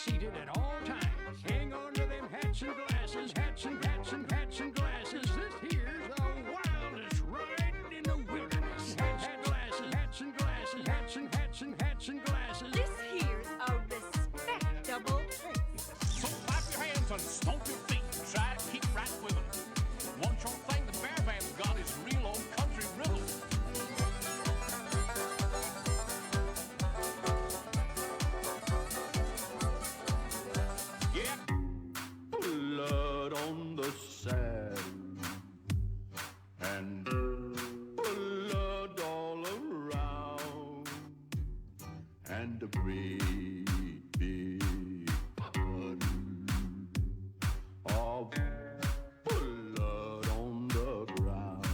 seated at all times. Hang on to them hats and glasses, hats and hats and hats and glasses. This here's the wildest ride in the wilderness. Hats and glasses, hats and glasses, hats and hats and hats and glasses. This here's a respectable place. So clap your hands and stomp your feet. Try to keep right with them. One sure thing the Bear Band's got is real old country rhythm. Blood on the sand and blood all around and a great big puddle of blood on the ground.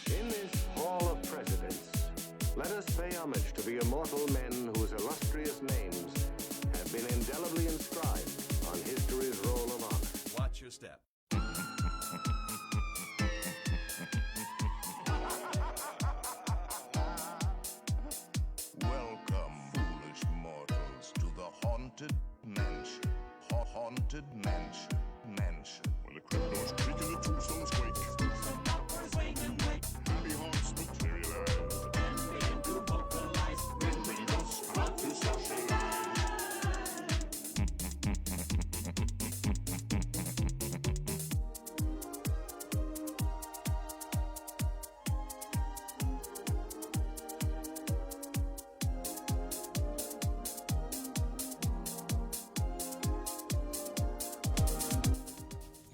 In this Hall of Presidents, let us pay homage to the immortal men whose illustrious names have been indelibly inscribed on history's roll of honor. Watch your step. Welcome, foolish mortals, to the haunted mansion. Haunted mansion. When the crypto's creak and the tombstones quake. Happy haunts materialize. Bring us out to socialize.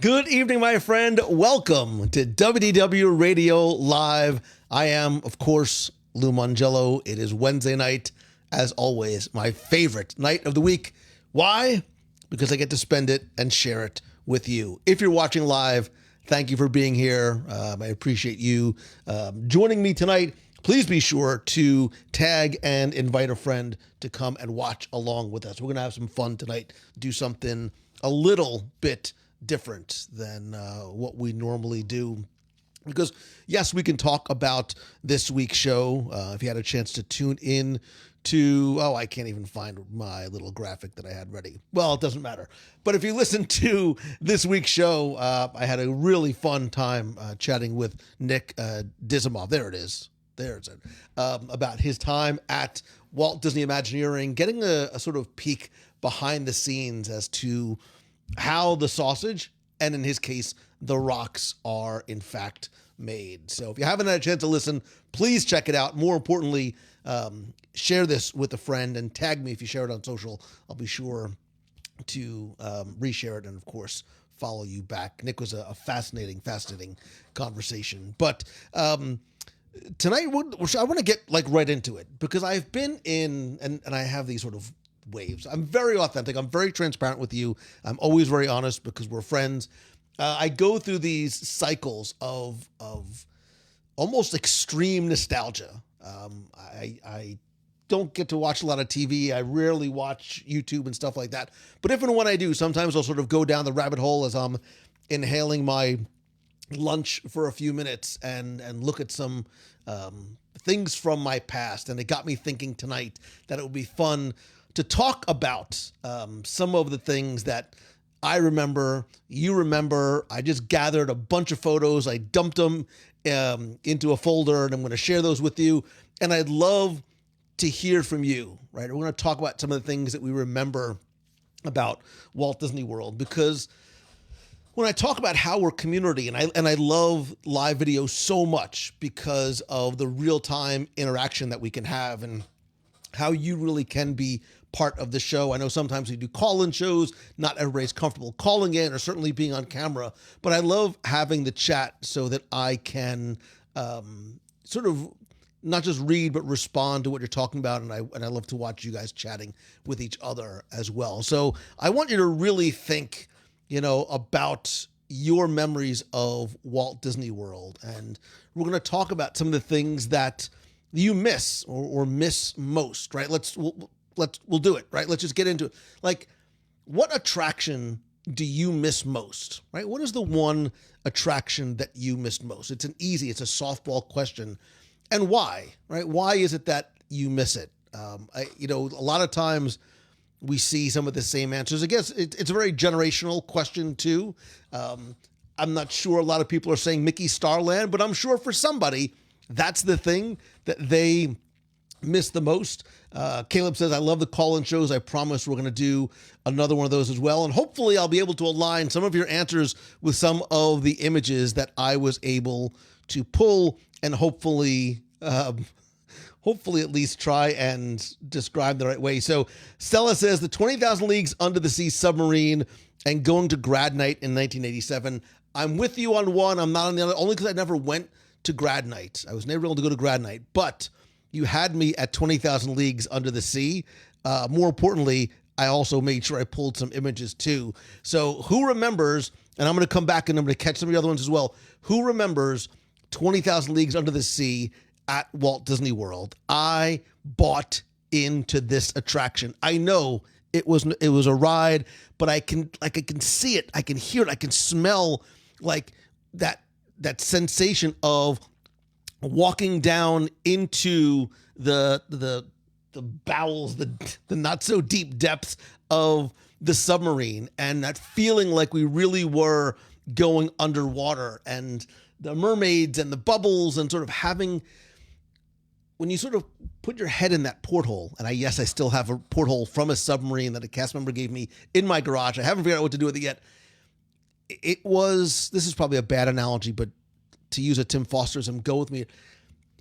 Good evening, my friend. Welcome to WDW Radio Live. I am, of course, Lou Mongello. It is Wednesday night, as always, my favorite night of the week. Why? Because I get to spend it and share it with you. If you're watching live, thank you for being here. I appreciate you joining me tonight. Please be sure to tag and invite a friend to come and watch along with us. We're going to have some fun tonight, do something a little bit different than what we normally do. Because, yes, we can talk about this week's show. If you had a chance to tune in to, I can't even find my little graphic that I had ready. Well, it doesn't matter. But if you listen to this week's show, I had a really fun time chatting with Nick Dizimov. There it is. There's it. About his time at Walt Disney Imagineering, getting a sort of peek behind the scenes as to how the sausage, and in his case, the rocks, are in fact made. So if you haven't had a chance to listen, please check it out. More importantly, share this with a friend and tag me if you share it on social. I'll be sure to reshare it and, of course, follow you back. Nick was a fascinating conversation. But tonight, I want to get right into it, because I've been in, and I have these sort of waves. I'm very authentic. I'm very transparent with you. I'm always very honest because we're friends. I go through these cycles of almost extreme nostalgia. I don't get to watch a lot of TV. I rarely watch YouTube and stuff like that. But if and when I do, sometimes I'll sort of go down the rabbit hole as I'm inhaling my lunch for a few minutes and look at some things from my past. And it got me thinking tonight that it would be fun to talk about some of the things that I remember, you remember. I just gathered a bunch of photos. I dumped them into a folder, and I'm going to share those with you. And I'd love to hear from you, right? We're going to talk about some of the things that we remember about Walt Disney World, because when I talk about how we're community, and I love live video so much because of the real-time interaction that we can have. And how you really can be part of the show. I know sometimes we do call-in shows, not everybody's comfortable calling in or certainly being on camera, but I love having the chat so that I can sort of not just read, but respond to what you're talking about. And I love to watch you guys chatting with each other as well. So I want you to really think, about your memories of Walt Disney World. And we're going to talk about some of the things that you miss or miss most, right? We'll do it, right? Let's just get into it. Like, what attraction do you miss most, right? What is the one attraction that you missed most? It's a softball question. And why, right? Why is it that you miss it? A lot of times we see some of the same answers. I guess it's a very generational question too. I'm not sure a lot of people are saying Mickey Starland, but I'm sure for somebody, that's the thing that they miss the most. Caleb says, I love the call-in shows. I promise we're going to do another one of those as well. And hopefully I'll be able to align some of your answers with some of the images that I was able to pull, and hopefully at least try and describe the right way. So Stella says the 20,000 Leagues Under the Sea submarine and going to grad night in 1987. I'm with you on one. I'm not on the other, only because I never went to grad night. I was never able to go to grad night, but you had me at 20,000 Leagues Under the Sea. More importantly, I also made sure I pulled some images too. So who remembers, and I'm going to come back and I'm going to catch some of the other ones as well. Who remembers 20,000 Leagues Under the Sea at Walt Disney World? I bought into this attraction. I know it was a ride, but I can see it, I can hear it, I can smell like that sensation of walking down into the bowels, the not so deep depths of the submarine, and that feeling like we really were going underwater, and the mermaids and the bubbles, and sort of having, when you sort of put your head in that porthole, and I still have a porthole from a submarine that a cast member gave me in my garage. I haven't figured out what to do with it yet. This is probably a bad analogy, but to use a Tim Fosterism, go with me.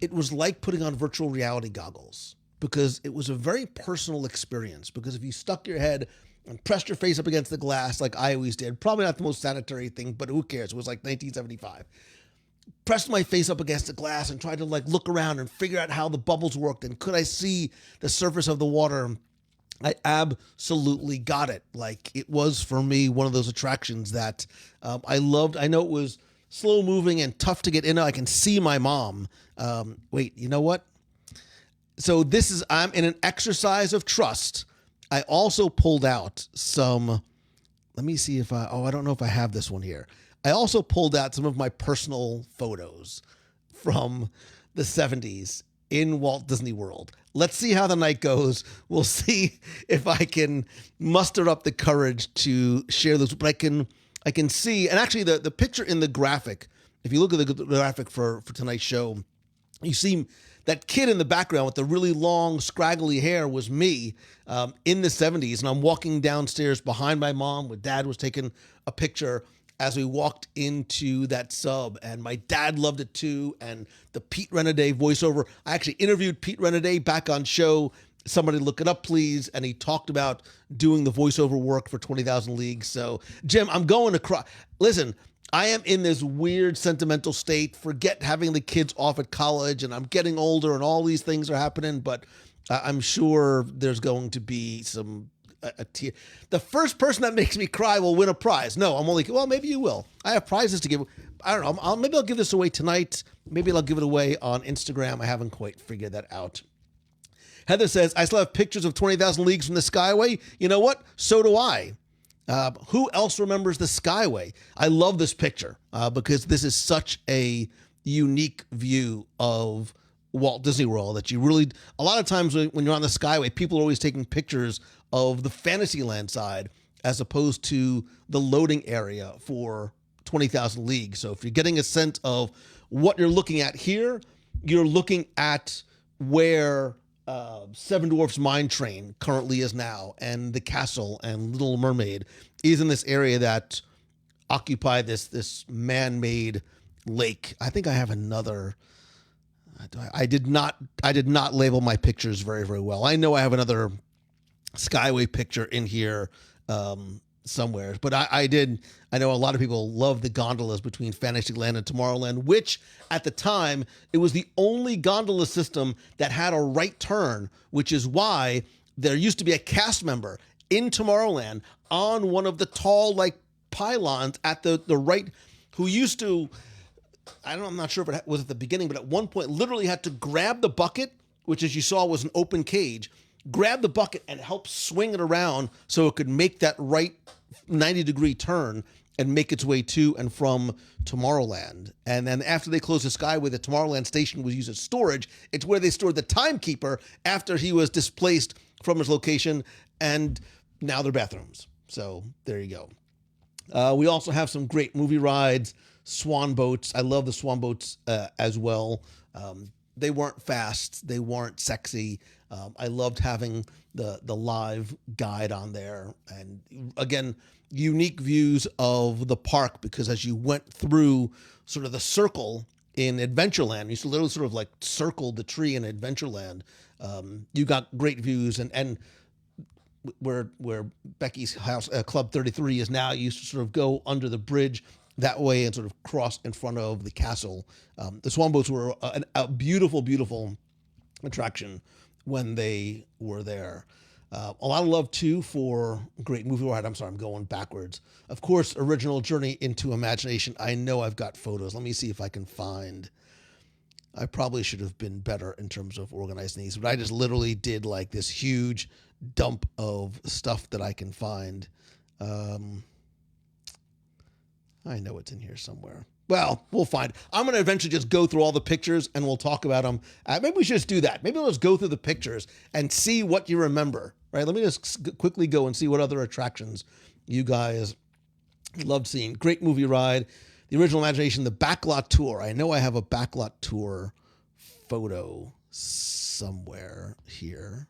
It was like putting on virtual reality goggles, because it was a very personal experience. Because if you stuck your head and pressed your face up against the glass like I always did, probably not the most sanitary thing, but who cares? It was like 1975. Pressed my face up against the glass and tried to look around and figure out how the bubbles worked and could I see the surface of the water. I absolutely got it. Like, it was for me one of those attractions that I loved. I know it was slow moving and tough to get in. I can see my mom. Wait, you know what? So I'm in an exercise of trust. I also pulled out some, let me see if I don't know if I have this one here. I also pulled out some of my personal photos from the 70s in Walt Disney World. Let's see how the night goes. We'll see if I can muster up the courage to share those. But I can see, and actually the picture in the graphic, if you look at the graphic for tonight's show, you see that kid in the background with the really long, scraggly hair was me in the 70s. And I'm walking downstairs behind my mom, where Dad was taking a picture as we walked into that sub, and my dad loved it too. And the Pete Renaday voiceover, I actually interviewed Pete Renaday back on show. Somebody look it up, please. And he talked about doing the voiceover work for 20,000 Leagues. So, Jim, I'm going to cry. Listen, I am in this weird sentimental state. Forget having the kids off at college, and I'm getting older, and all these things are happening. But I'm sure there's going to be a tear. The first person that makes me cry will win a prize. No, maybe you will. I have prizes to give. I don't know. Maybe I'll give this away tonight. Maybe I'll give it away on Instagram. I haven't quite figured that out. Heather says, I still have pictures of 20,000 Leagues from the Skyway. You know what? So do I. Who else remembers the Skyway? I love this picture because this is such a unique view of Walt Disney World that you really, a lot of times when you're on the Skyway, people are always taking pictures of the Fantasyland side as opposed to the loading area for 20,000 Leagues. So if you're getting a sense of what you're looking at here, you're looking at where Seven Dwarfs Mine Train currently is now, and the castle and Little Mermaid is in this area that occupy this man-made lake. I think I have another. I did not label my pictures very, very well. I know I have another Skyway picture in here somewhere, but I know a lot of people love the gondolas between Fantasyland and Tomorrowland, which at the time, it was the only gondola system that had a right turn, which is why there used to be a cast member in Tomorrowland on one of the tall, like, pylons at the right, who used to, I'm not sure if it was at the beginning, but at one point literally had to grab the bucket, which as you saw was an open cage, grab the bucket and help swing it around so it could make that right 90-degree turn and make its way to and from Tomorrowland. And then after they closed the Skyway, the Tomorrowland station was used as storage. It's where they stored the timekeeper after he was displaced from his location, and now they're bathrooms. So there you go. We also have some great movie rides, swan boats. I love the swan boats as well. They weren't fast. They weren't sexy. I loved having the live guide on there. And again, unique views of the park, because as you went through sort of the circle in Adventureland, you used to literally sort of like circle the tree in Adventureland. You got great views, and where Becky's house, Club 33 is now, you used to sort of go under the bridge that way and sort of cross in front of the castle. The swan boats were a beautiful, beautiful attraction when they were there. A lot of love, too, for great movie ride. I'm sorry, I'm going backwards. Of course, original Journey into Imagination. I know I've got photos. Let me see if I can find. I probably should have been better in terms of organizing these, but I just literally did like this huge dump of stuff that I can find. I know it's in here somewhere. Well, we'll find. I'm going to eventually just go through all the pictures and we'll talk about them. Maybe we should just do that. Maybe let's go through the pictures and see what you remember, right? Let me just quickly go and see what other attractions you guys loved seeing. Great movie ride, the original Imagination, the backlot tour. I know I have a backlot tour photo somewhere here.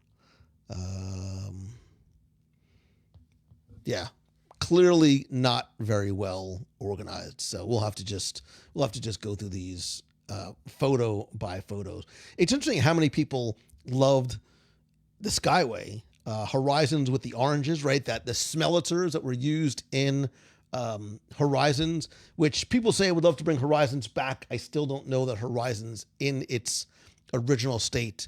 Yeah. Clearly not very well organized, so we'll have to just go through these photo by photos. It's interesting how many people loved the Skyway, Horizons with the oranges, right? That the smellitors that were used in Horizons, which people say I would love to bring Horizons back. I still don't know that Horizons in its original state,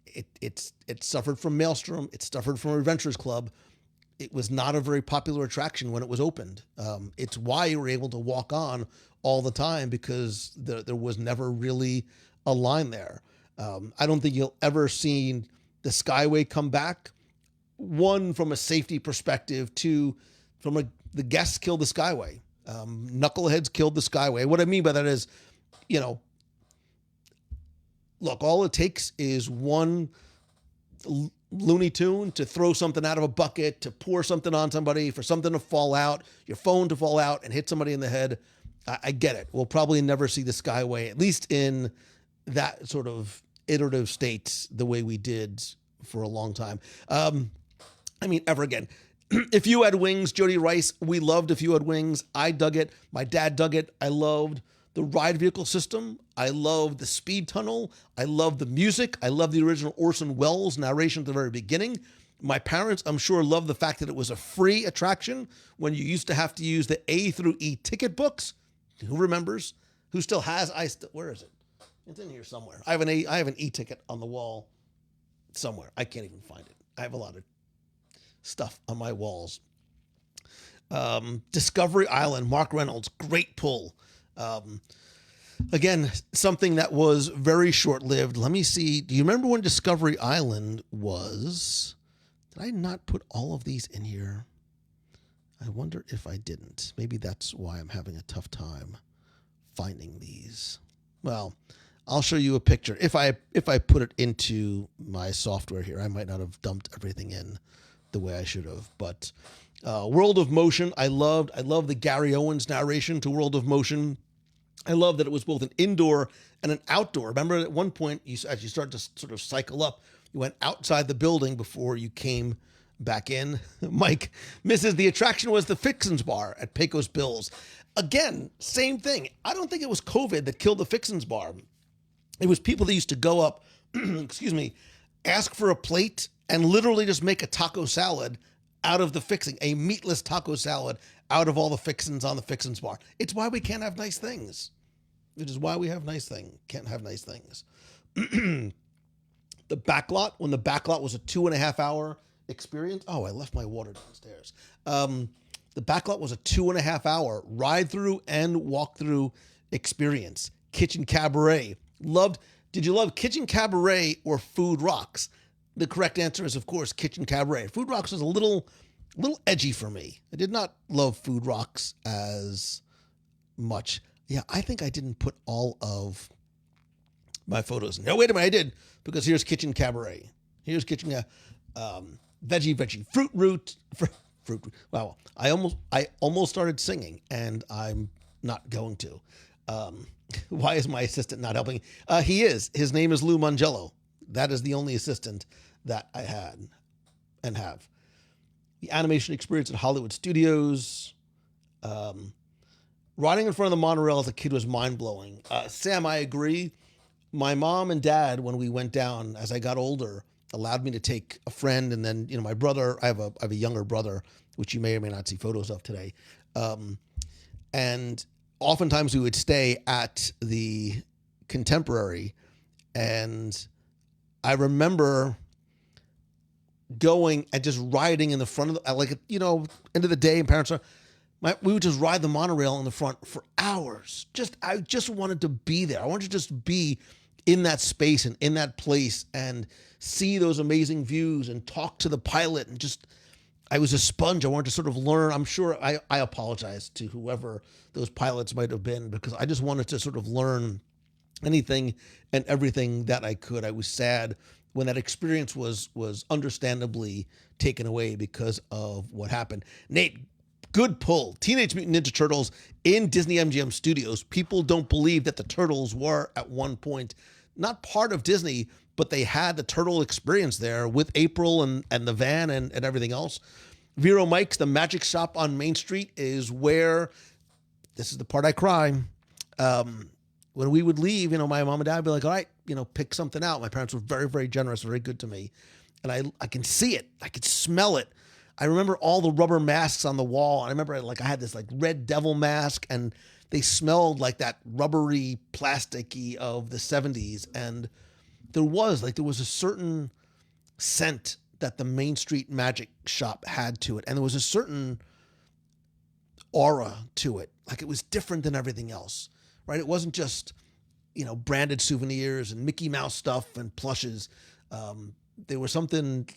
it suffered from Maelstrom, it suffered from Adventurers Club. It was not a very popular attraction when it was opened. It's why you were able to walk on all the time, because there was never really a line there. I don't think you'll ever see the Skyway come back. One, from a safety perspective. Two, the guests killed the Skyway. Knuckleheads killed the Skyway. What I mean by that is, look, all it takes is one Looney Tune to throw something out of a bucket, to pour something on somebody, for something to fall out, your phone to fall out and hit somebody in the head. I get it. We'll probably never see the Skyway, at least in that sort of iterative state, the way we did for a long time. Ever again. If You Had Wings, Jody Rice, we loved If You Had Wings. I dug it. My dad dug it. I loved the ride vehicle system. I love the speed tunnel. I love the music. I love the original Orson Welles narration at the very beginning. My parents, I'm sure, loved the fact that it was a free attraction when you used to have to use the A through E ticket books. Who remembers? Who still has? Where is it? It's in here somewhere. I have an E ticket on the wall somewhere. I can't even find it. I have a lot of stuff on my walls. Discovery Island, Mark Reynolds, great pull. Again, something that was very short-lived. Let me see. Do you remember when Discovery Island was? Did I not put all of these in here? I wonder if I didn't. Maybe that's why I'm having a tough time finding these. Well, I'll show you a picture. If I put it into my software here, I might not have dumped everything in the way I should have. But World of Motion, I loved the Gary Owens narration to World of Motion. I love that it was both an indoor and an outdoor. Remember, at one point, as you start to sort of cycle up, you went outside the building before you came back in. Mike misses the attraction was the Fixins Bar at Pecos Bills. Again, same thing. I don't think it was COVID that killed the Fixins Bar. It was people that used to go up, excuse me, ask for a plate and literally just make a taco salad out of the fixing, a meatless taco salad out of all the fixings on the fixings bar. It's why we can't have nice things. It is why we can't have nice things. The backlot, when the backlot was a 2.5 hour experience. Oh, I left my water downstairs. The backlot was a 2.5 hour ride through and walk through experience. Kitchen Cabaret. Did you love Kitchen Cabaret or Food Rocks? The correct answer is, of course, Kitchen Cabaret. Food Rocks was a little edgy for me. I did not love Food Rocks as much. Yeah, I think I didn't put all of my photos in. No, wait a minute, I did, because here's Kitchen Cabaret. Here's Kitchen veggie, fruit root. Wow, I almost started singing, and I'm not going to. Why is my assistant not helping? He is. His name is Lou Mangello. That is the only assistant that I had and have. The animation experience at Hollywood Studios. Riding in front of the monorail as a kid was mind-blowing. Sam, I agree. My mom and dad, when we went down as I got older, allowed me to take a friend, and then, my brother, I have a younger brother, which you may or may not see photos of today. And oftentimes we would stay at the Contemporary, and I remember going and just riding in the front of the, end of the day, and parents are, we would just ride the monorail in the front for hours. I just wanted to be there. I wanted to just be in that space and in that place and see those amazing views and talk to the pilot, and I was a sponge. I wanted to sort of learn. I'm sure I apologize to whoever those pilots might have been, because I just wanted to sort of learn anything and everything that I could. I was sad when that experience was understandably taken away because of what happened. Nate, good pull. Teenage Mutant Ninja Turtles in Disney MGM Studios. People don't believe that the Turtles were at one point not part of Disney, but they had the turtle experience there with April and the van and everything else. Vero Mike's, the magic shop on Main Street, is where, this is the part I cry. When we would leave, my mom and dad would be like, all right, pick something out. My parents were very, very generous, very good to me. And I can see it. I could smell it. I remember all the rubber masks on the wall. I remember I had this red devil mask, and they smelled like that rubbery, plasticky of the 70s. And there was a certain scent that the Main Street Magic Shop had to it. And there was a certain aura to it. It was different than everything else, right? It wasn't just, branded souvenirs and Mickey Mouse stuff and plushes. There was something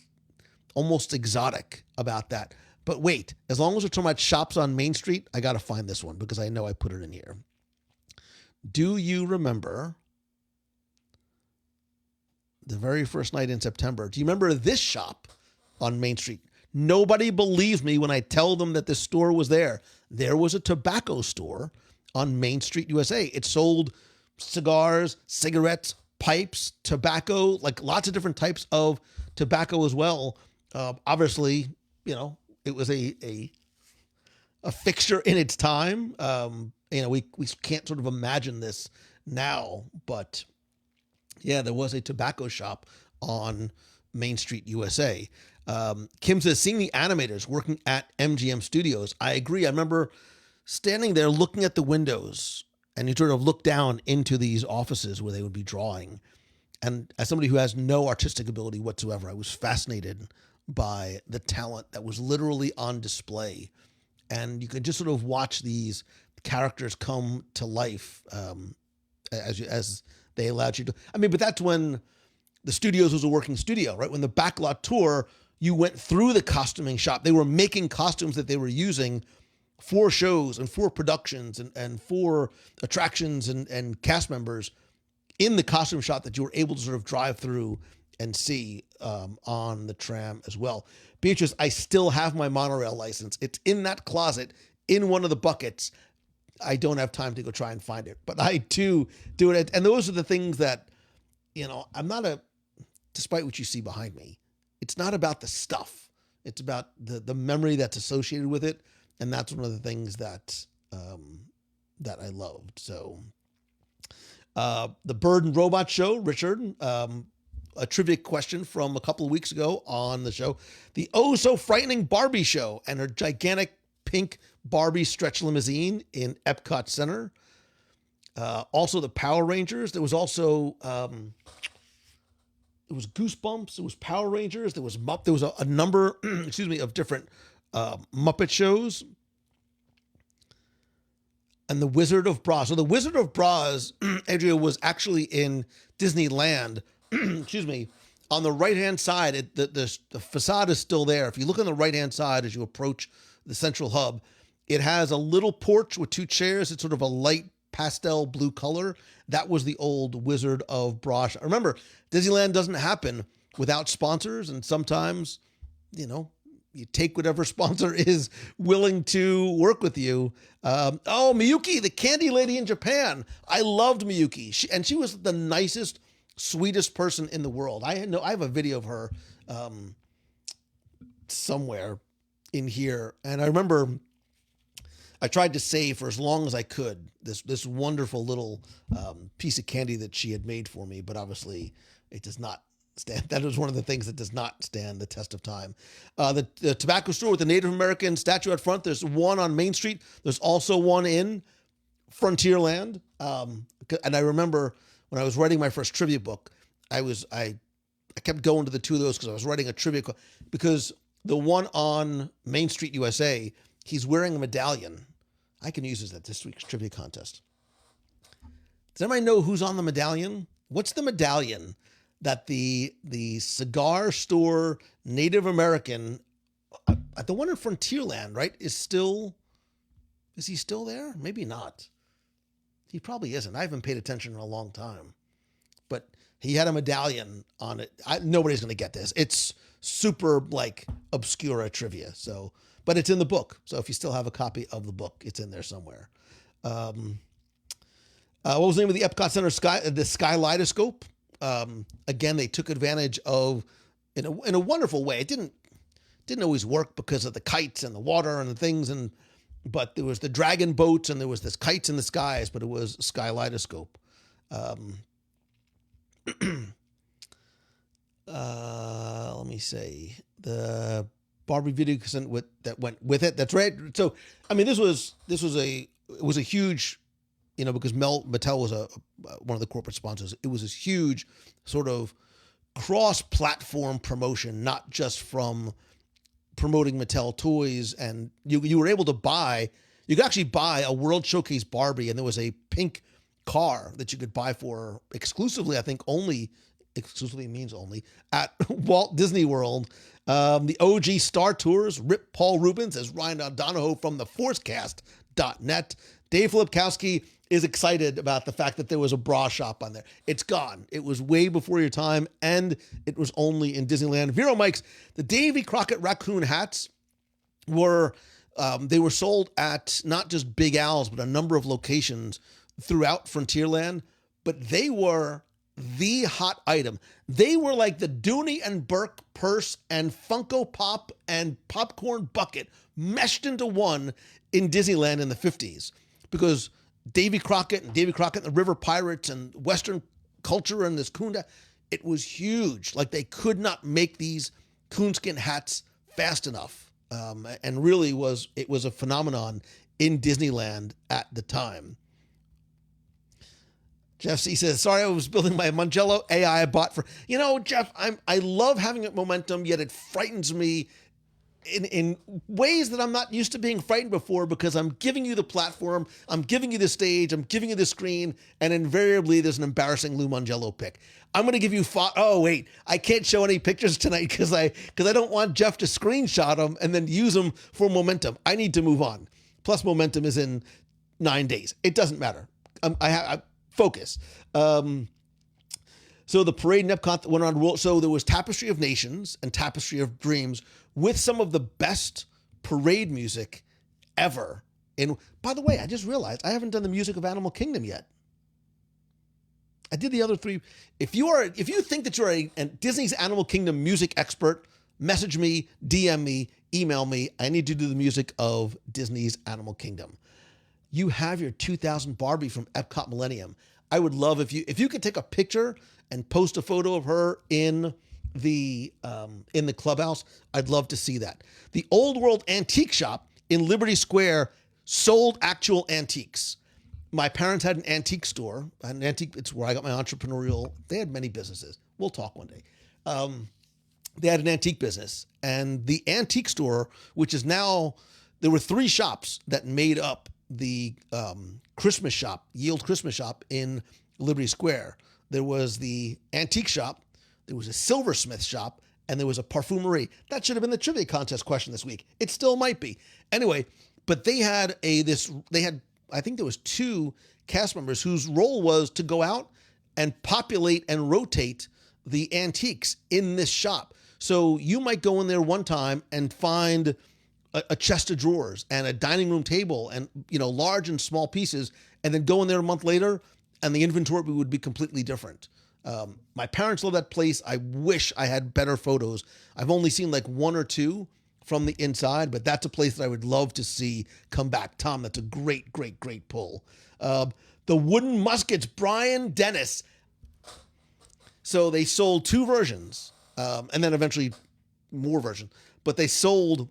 almost exotic about that. But wait, as long as we're talking about shops on Main Street, I got to find this one because I know I put it in here. Do you remember the very first night in September? Do you remember this shop on Main Street? Nobody believes me when I tell them that this store was there. There was a tobacco store on Main Street, USA. It sold cigars, cigarettes, pipes, tobacco, lots of different types of tobacco as well. Obviously, it was a fixture in its time. We can't sort of imagine this now, but yeah, there was a tobacco shop on Main Street, USA. Kim says, seeing the animators working at MGM Studios. I agree. I remember standing there looking at the windows, and you sort of look down into these offices where they would be drawing. And as somebody who has no artistic ability whatsoever, I was fascinated by the talent that was literally on display. And you could just sort of watch these characters come to life as they allowed you to. But that's when the studios was a working studio, right? When the backlot tour, you went through the costuming shop. They were making costumes that they were using for shows and for productions and for attractions and cast members in the costume shop that you were able to sort of drive through and see on the tram as well. Beatrice, I still have my monorail license. It's in that closet in one of the buckets. I don't have time to go try and find it, but I too do it. And those are the things that, I'm not despite what you see behind me, it's not about the stuff. It's about the memory that's associated with it. And that's one of the things that I loved. So, The Bird and Robot Show, Richard, a trivia question from a couple of weeks ago on the show. The Oh So Frightening Barbie Show and her gigantic pink Barbie stretch limousine in Epcot Center. Also the Power Rangers. There was also it was Goosebumps. It was Power Rangers. There was a number, excuse me, of different Muppet shows. And the Wizard of Braz. So the Wizard of Braz, Adria, was actually in Disneyland. Excuse me. On the right-hand side, the facade is still there. If you look on the right-hand side as you approach the central hub, it has a little porch with two chairs. It's sort of a light pastel blue color. That was the old Wizard of Braz. Remember, Disneyland doesn't happen without sponsors, and sometimes, you take whatever sponsor is willing to work with you. Miyuki, the candy lady in Japan. I loved Miyuki. She was the nicest, sweetest person in the world. I have a video of her somewhere in here. And I remember I tried to save for as long as I could this wonderful little piece of candy that she had made for me, but obviously it does not stand. That is one of the things that does not stand the test of time. The tobacco store with the Native American statue out front. There's one on Main Street. There's also one in Frontierland. And I remember when I was writing my first trivia book, I kept going to the two of those because I was writing a trivia because the one on Main Street, USA, he's wearing a medallion. I can use this at this week's trivia contest. Does anybody know who's on the medallion? What's the medallion that the cigar store Native American at the one in Frontierland, right, is he still there? Maybe not. He probably isn't. I haven't paid attention in a long time. But he had a medallion on it. Nobody's going to get this. It's super obscura trivia. So, but it's in the book. So if you still have a copy of the book, it's in there somewhere. What was the name of the Epcot Center the Skylidoscope? Again, they took advantage of in a wonderful way. It didn't always work because of the kites and the water and the things, but there was the dragon boats and there was this kites in the skies, but it was a Skylidoscope. Let me say the Barbie video that went with it. That's right. So, I mean, it was a huge, because Mattel was one of the corporate sponsors. It was this huge sort of cross-platform promotion, not just from promoting Mattel toys. And you were able to you could actually buy a World Showcase Barbie, and there was a pink car that you could buy for exclusively, I think exclusively means only, at Walt Disney World. The OG Star Tours, Rip Paul Rubens as Ryan O'Donohoe from the Forcecast.net. Dave Filipkowski is excited about the fact that there was a bra shop on there. It's gone. It was way before your time, and it was only in Disneyland. Vero Mikes, the Davy Crockett raccoon hats were sold at not just Big Al's, but a number of locations throughout Frontierland, but they were the hot item. They were like the Dooney and Burke purse and Funko Pop and popcorn bucket meshed into one in Disneyland in the 50s, because Davy Crockett and the River Pirates and Western culture and this coon, it was huge. Like, they could not make these coonskin hats fast enough. And really it was a phenomenon in Disneyland at the time. Jeff C says, sorry, I was building my Mangello AI bot for, Jeff, I love having it momentum, yet it frightens me in ways that I'm not used to being frightened before, because I'm giving you the platform, I'm giving you the stage, I'm giving you the screen, and invariably there's an embarrassing Lou Mangello pick. I'm going to give you I can't show any pictures tonight because I don't want Jeff to screenshot them and then use them for momentum. I need to move on. Plus, momentum is in 9 days. It doesn't matter. I focus. So the parade in Epcot went on. So there was Tapestry of Nations and Tapestry of Dreams with some of the best parade music ever. And by the way, I just realized I haven't done the music of Animal Kingdom yet. I did the other three. If you think that you're a Disney's Animal Kingdom music expert, message me, DM me, email me. I need to do the music of Disney's Animal Kingdom. You have your 2000 Barbie from Epcot Millennium. I would love if you could take a picture and post a photo of her in the clubhouse. I'd love to see that. The Old World Antique Shop in Liberty Square sold actual antiques. My parents had an antique store, it's where I got my entrepreneurial, they had many businesses. We'll talk one day. They had an antique business, and the antique store, which is now, there were 3 shops that made up the Christmas shop, Yield Christmas shop in Liberty Square. There was the antique shop, there was a silversmith shop, and there was a parfumerie. That should have been the trivia contest question this week. It still might be. Anyway, but they had I think there was 2 cast members whose role was to go out and populate and rotate the antiques in this shop. So you might go in there one time and find a chest of drawers and a dining room table and, large and small pieces, and then go in there a month later and the inventory would be completely different. My parents love that place. I wish I had better photos. I've only seen like 1 or 2 from the inside, but that's a place that I would love to see come back. Tom, that's a great, great, great pull. The Wooden Muskets, Brian Dennis. So they sold 2 versions, and then eventually more versions, but they sold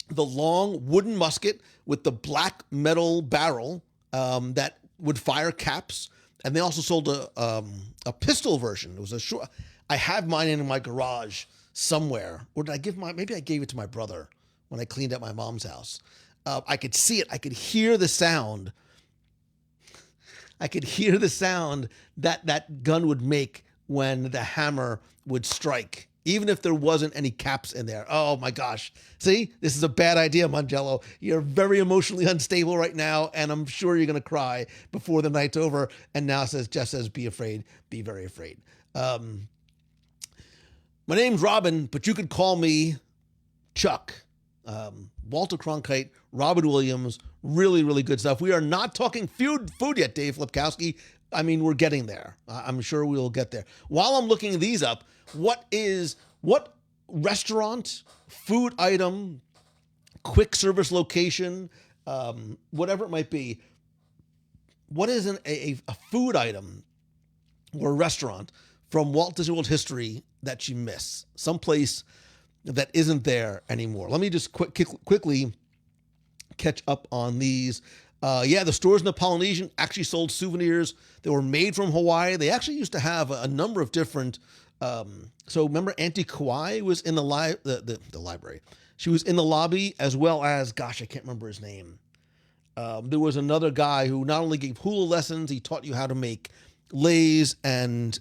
the long wooden musket with the black metal barrel that would fire caps. And they also sold a pistol version. It was a short. I have mine in my garage somewhere. Or did I give maybe I gave it to my brother when I cleaned out my mom's house. I could see it. I could hear the sound. I could hear the sound that gun would make when the hammer would strike, even if there wasn't any caps in there. Oh my gosh. See, this is a bad idea, Mangello. You're very emotionally unstable right now, and I'm sure you're going to cry before the night's over. And now Jeff says, be afraid, be very afraid. My name's Robin, but you could call me Chuck. Walter Cronkite, Robin Williams, really, really good stuff. We are not talking food yet, Dave Flipkowski. I mean, we're getting there. I'm sure we'll get there. While I'm looking these up, what restaurant, food item, quick service location, whatever it might be, what is a food item or restaurant from Walt Disney World history that you miss? Someplace that isn't there anymore. Let me just quickly catch up on these. The stores in the Polynesian actually sold souvenirs that were made from Hawaii. They actually used to have a number of different. So remember, Auntie Kauai was in the library. She was in the lobby, as well as, gosh, I can't remember his name. There was another guy who not only gave hula lessons, he taught you how to make leis and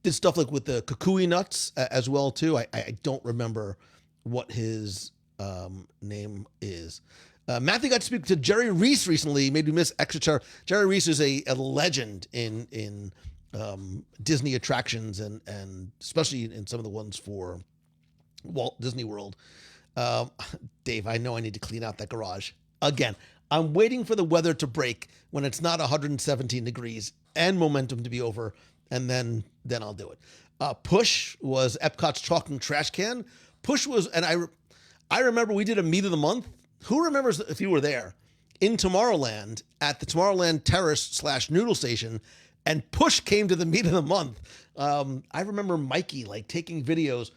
did stuff like with the kukui nuts as well too. I don't remember what his name is. Matthew got to speak to Jerry Reese recently, made me miss extra. Jerry Reese is a legend in Disney attractions and especially in some of the ones for Walt Disney World. Dave, I know I need to clean out that garage again. I'm waiting for the weather to break when it's not 117 degrees and momentum to be over, and then I'll do it. Push was Epcot's talking trash can. Push was, and I remember we did a meet of the month. Who remembers, if you were there, in Tomorrowland at the Tomorrowland Terrace / Noodle Station, and Push came to the meet of the month. I remember Mikey taking videos.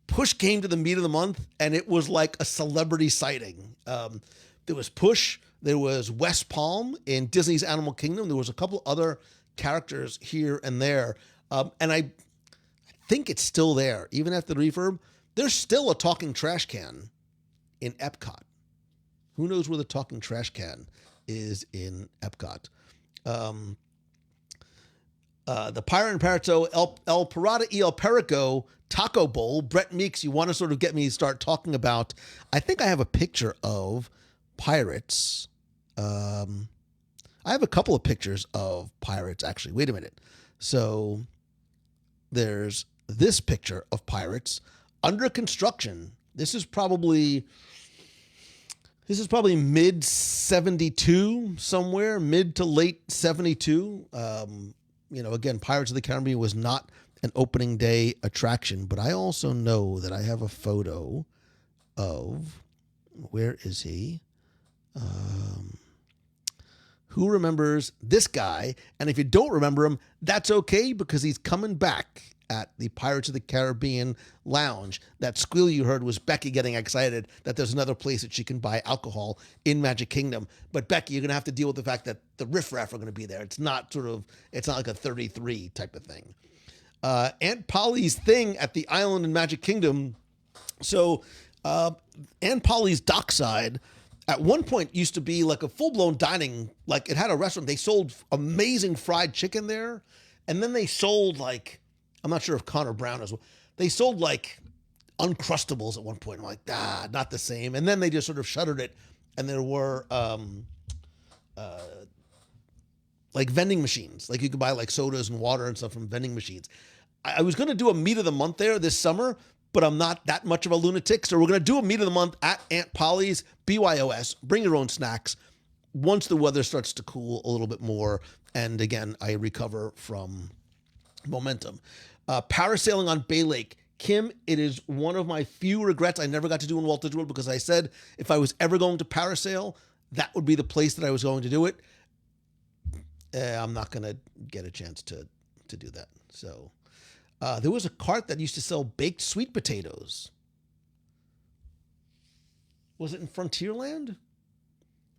Push came to the meet of the month, and it was like a celebrity sighting. There was Push. There was West Palm in Disney's Animal Kingdom. There was a couple other characters here and there. And I think it's still there. Even after the refurb, there's still a talking trash can in Epcot. Who knows where the talking trash can is in Epcot? The Pirate and Parazzo, El Pirata y El Perico Taco Bowl. Brett Meeks, you want to sort of get me to start talking about, I think I have a picture of pirates. I have a couple of pictures of pirates, actually. Wait a minute. So there's this picture of pirates under construction. This is probably mid 72 somewhere, mid to late 72. Again, Pirates of the Caribbean was not an opening day attraction, but I also know that I have a photo of, where is he? who remembers this guy? And if you don't remember him, that's okay, because he's coming back at the Pirates of the Caribbean Lounge. That squeal you heard was Becky getting excited that there's another place that she can buy alcohol in Magic Kingdom. But Becky, you're going to have to deal with the fact that the riffraff are going to be there. It's not like a 33 type of thing. Aunt Polly's thing at the island in Magic Kingdom. So Aunt Polly's dockside at one point used to be like a full-blown dining, like it had a restaurant. They sold amazing fried chicken there. And then they sold like, I'm not sure if Connor Brown is, they sold like Uncrustables at one point. I'm like, not the same. And then they just sort of shuttered it. And there were like vending machines. Like you could buy like sodas and water and stuff from vending machines. I was going to do a meet of the month there this summer, but I'm not that much of a lunatic. So we're going to do a meet of the month at Aunt Polly's, BYOS. Bring your own snacks once the weather starts to cool a little bit more. And again, I recover from momentum. Parasailing on Bay Lake. Kim, it is one of my few regrets I never got to do in Walt Disney World, because I said if I was ever going to parasail, that would be the place that I was going to do it. I'm not going to get a chance to do that. So there was a cart that used to sell baked sweet potatoes. Was it in Frontierland? It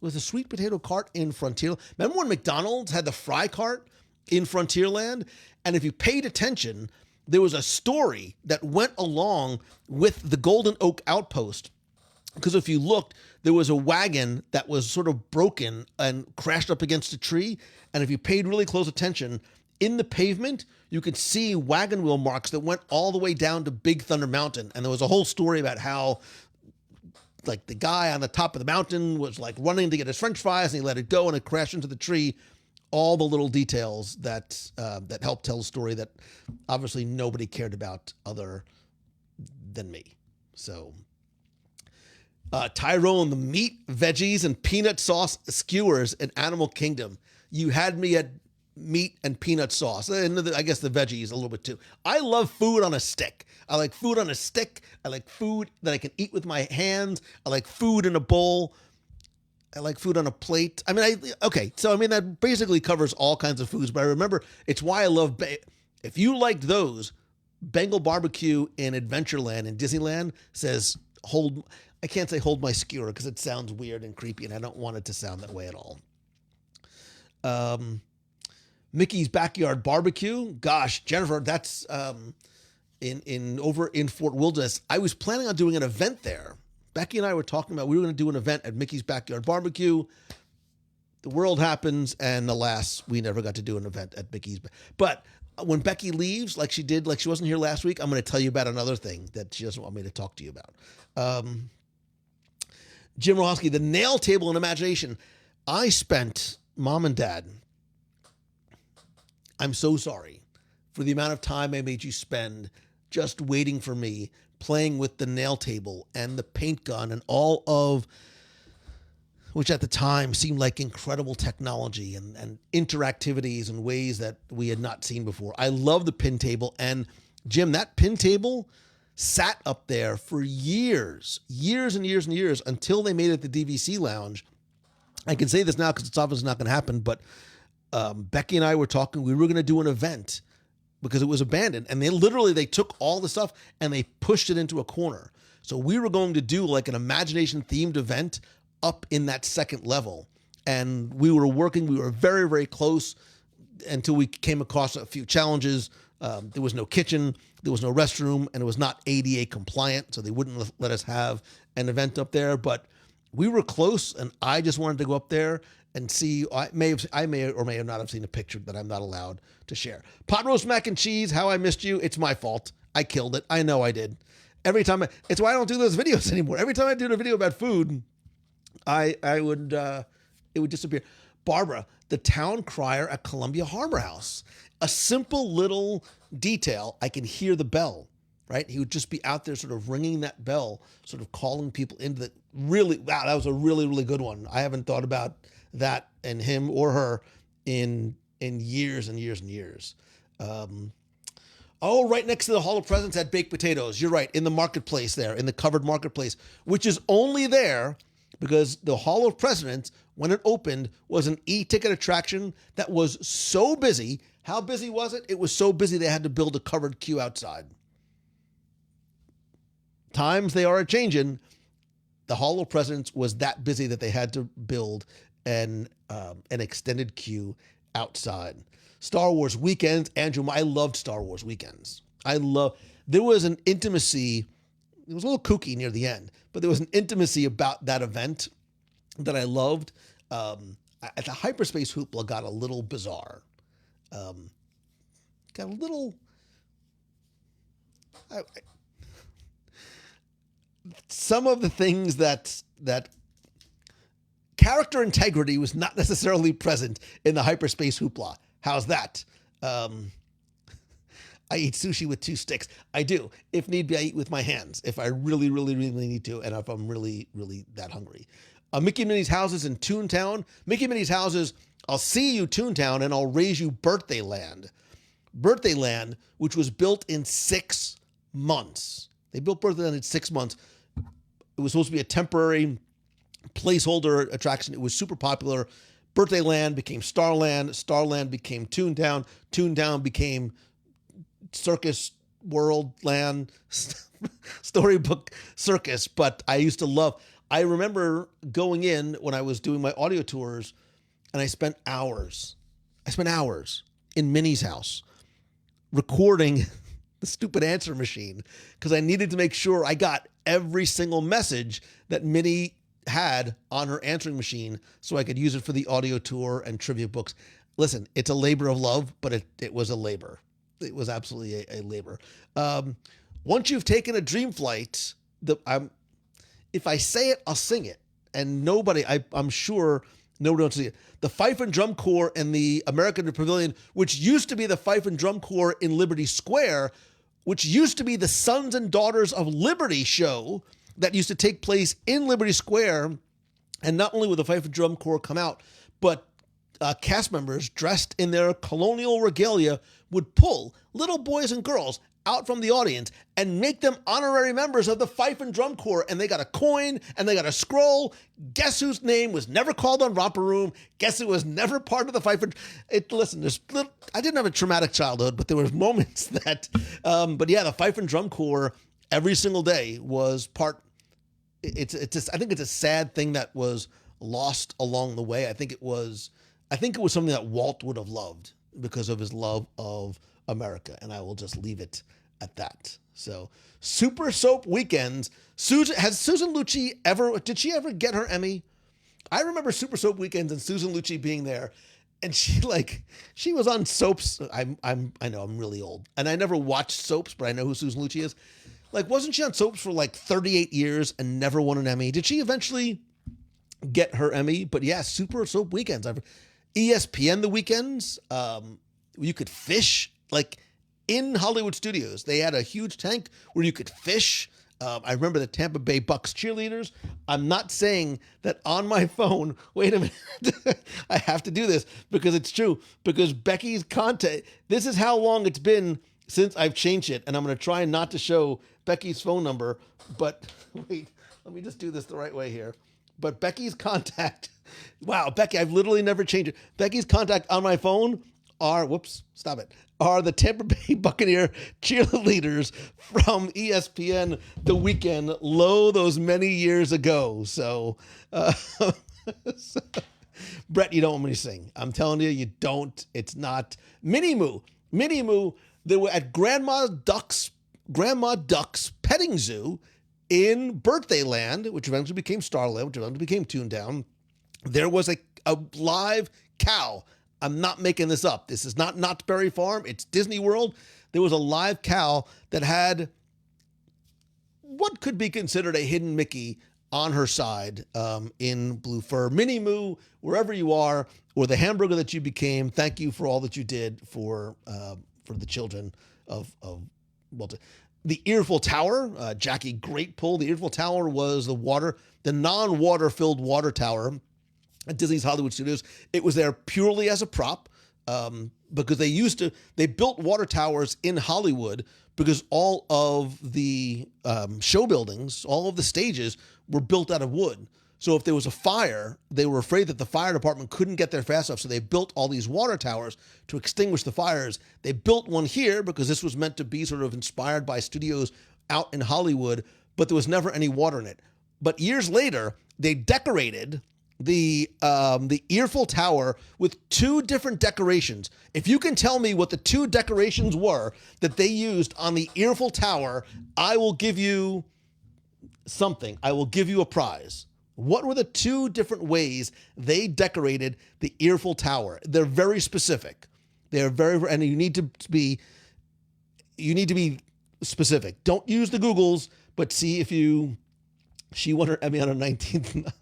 was a sweet potato cart in Frontierland. Remember when McDonald's had the fry cart in Frontierland? And if you paid attention, there was a story that went along with the Golden Oak Outpost. Because if you looked, there was a wagon that was sort of broken and crashed up against a tree. And if you paid really close attention, in the pavement, you could see wagon wheel marks that went all the way down to Big Thunder Mountain. And there was a whole story about how, like, the guy on the top of the mountain was like running to get his French fries and he let it go and it crashed into the tree. All the little details that that helped tell a story that obviously nobody cared about other than me. So Tyrone, the meat, veggies, and peanut sauce skewers in Animal Kingdom. You had me at meat and peanut sauce. And I guess the veggies a little bit too. I love food on a stick. I like food on a stick. I like food that I can eat with my hands. I like food in a bowl. I like food on a plate. I mean, that basically covers all kinds of foods. But I remember, it's why I love, if you liked those, Bengal barbecue in Adventureland in Disneyland says, I can't say hold my skewer because it sounds weird and creepy and I don't want it to sound that way at all. Mickey's Backyard Barbecue. Gosh, Jennifer, that's over in Fort Wilderness. I was planning on doing an event there. Becky and I were talking about we were going to do an event at Mickey's Backyard Barbecue. The world happens, and alas, we never got to do an event at Mickey's. But when Becky leaves, like she did, like she wasn't here last week, I'm going to tell you about another thing that she doesn't want me to talk to you about. Jim Rohowski, the nail table in imagination. I spent, Mom and Dad, I'm so sorry for the amount of time I made you spend just waiting for me, playing with the nail table and the paint gun and all of, which at the time seemed like incredible technology and interactivities in ways that we had not seen before. I love the pin table. And Jim, that pin table sat up there for years and years and years until they made it the DVC lounge. I can say this now because it's obviously not going to happen, but Becky and I were talking, we were going to do an event because it was abandoned. And they took all the stuff and they pushed it into a corner. So we were going to do like an imagination themed event up in that second level. And we were very, very close until we came across a few challenges. There was no kitchen, there was no restroom, and it was not ADA compliant. So they wouldn't let us have an event up there, but we were close and I just wanted to go up there and see. I may or may not have seen a picture that I'm not allowed to share. Pot roast mac and cheese. How I missed you. It's my fault. I killed it. I know I did. It's why I don't do those videos anymore. Every time I do a video about food, it would disappear. Barbara, the town crier at Columbia Harbor House. A simple little detail. I can hear the bell, right? He would just be out there sort of ringing that bell, sort of calling people into the wow, that was a really, really good one. I haven't thought about that and him or her in years and years and years. Right next to the Hall of Presidents had baked potatoes. You're right, in the marketplace there, in the covered marketplace, which is only there because the Hall of Presidents when it opened, was an e-ticket attraction that was so busy. How busy was it? It was so busy they had to build a covered queue outside. Times they are a-changin'. The Hall of Presidents was that busy that they had to build an extended queue outside. Star Wars weekends, Andrew, I loved Star Wars weekends. There was an intimacy. It was a little kooky near the end, but there was an intimacy about that event that I loved. At the hyperspace hoopla got a little bizarre. Got a little. Some of the things that character integrity was not necessarily present in the hyperspace hoopla. How's that? I eat sushi with 2 sticks. I do. If need be, I eat with my hands. If I really, really, really need to, and if I'm really, really that hungry. Mickey and Minnie's houses in Toontown. Mickey and Minnie's houses, I'll see you Toontown, and I'll raise you Birthday Land. Birthday Land, which was built in 6 months. They built Birthday Land in 6 months. It was supposed to be a temporary placeholder attraction. It was super popular. Birthday Land became Starland. Starland became Toontown. Toontown became Circus World Land, Storybook Circus. But I remember going in when I was doing my audio tours, and I spent hours in Minnie's house recording the stupid answer machine because I needed to make sure I got every single message that Minnie had on her answering machine so I could use it for the audio tour and trivia books. Listen, it's a labor of love, but it was a labor. It was absolutely a labor. Once you've taken a dream flight, if I say it, I'll sing it. And I'm sure nobody wants to see it. The Fife and Drum Corps and the American Pavilion, which used to be the Fife and Drum Corps in Liberty Square, which used to be the Sons and Daughters of Liberty show that used to take place in Liberty Square. And not only would the Fife and Drum Corps come out, but cast members dressed in their colonial regalia would pull little boys and girls out from the audience and make them honorary members of the Fife and Drum Corps. And they got a coin and they got a scroll. Guess whose name was never called on Romper Room? Guess who was never part of the Fife and... I didn't have a traumatic childhood, but there were moments that... but yeah, the Fife and Drum Corps every single day was part... I think it's a sad thing that was lost along the way. I think it was something that Walt would have loved because of his love of America, and I will just leave it at that. So, Super Soap Weekends. Has Susan Lucci did she ever get her Emmy? I remember Super Soap Weekends and Susan Lucci being there, and she was on soaps. I know I'm really old, and I never watched soaps, but I know who Susan Lucci is. Wasn't she on soaps for 38 years and never won an Emmy? Did she eventually get her Emmy? But yeah, Super Soap Weekends. ESPN the weekends. You could fish in Hollywood Studios. They had a huge tank where you could fish. I remember the Tampa Bay Bucks cheerleaders. I'm not saying that on my phone. Wait a minute. I have to do this because it's true. Because Becky's contact. This is how long it's been since I've changed it. And I'm going to try not to show Becky's phone number. But wait, let me just do this the right way here. But Becky's contact. Wow, Becky, I've literally never changed it. Becky's contact on my phone are the Tampa Bay Buccaneer cheerleaders from ESPN the weekend, those many years ago. So, Brett, you don't want me to sing. I'm telling you, you don't. It's not. Minnie Moo. They were at Grandma Duck's petting zoo in Birthday Land, which eventually became Starland, which eventually became Toontown. There was a live cow. I'm not making this up. This is not Knott's Berry Farm. It's Disney World. There was a live cow that had what could be considered a hidden Mickey on her side in blue fur. Minnie Moo, wherever you are, or the hamburger that you became, thank you for all that you did for the children of Walt. The Earful Tower, Jackie, great pull. The Earful Tower was the non-water filled water tower at Disney's Hollywood Studios. It was there purely as a prop because they built water towers in Hollywood because all of the show buildings, all of the stages were built out of wood. So if there was a fire, they were afraid that the fire department couldn't get there fast enough. So they built all these water towers to extinguish the fires. They built one here because this was meant to be sort of inspired by studios out in Hollywood, but there was never any water in it. But years later, they decorated the Eiffel Tower with 2 different decorations. If you can tell me what the 2 decorations were that they used on the Eiffel Tower, I will give you something. I will give you a prize. What were the 2 different ways they decorated the Eiffel Tower? They're very specific. They're very, and you need to be specific. Don't use the Googles, but see if she won her Emmy on her 19th.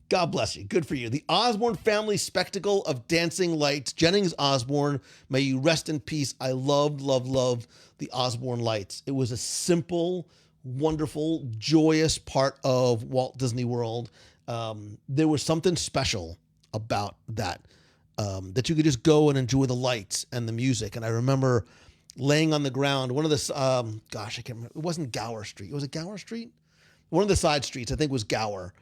God bless you. Good for you. The Osborne family spectacle of dancing lights. Jennings Osborne, may you rest in peace. I loved the Osborne lights. It was a simple, wonderful, joyous part of Walt Disney World. There was something special about that, that you could just go and enjoy the lights and the music. And I remember laying on the ground, one of the, I can't remember. It wasn't Gower Street. Was it Gower Street? One of the side streets, I think, was Gower.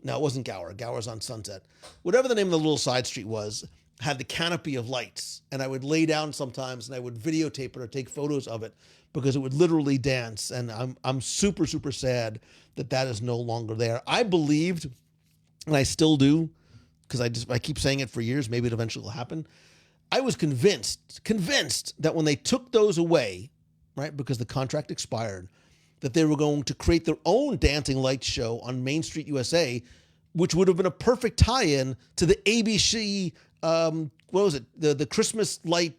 No, it wasn't Gower. Gower's on Sunset. Whatever the name of the little side street was, had the canopy of lights. And I would lay down sometimes and I would videotape it or take photos of it because it would literally dance. And I'm super, super sad that is no longer there. I believed, and I still do, because I keep saying it for years, maybe it eventually will happen. I was convinced that when they took those away, right, because the contract expired, that they were going to create their own dancing lights show on Main Street USA, which would have been a perfect tie-in to the ABC, what was it, the Christmas Light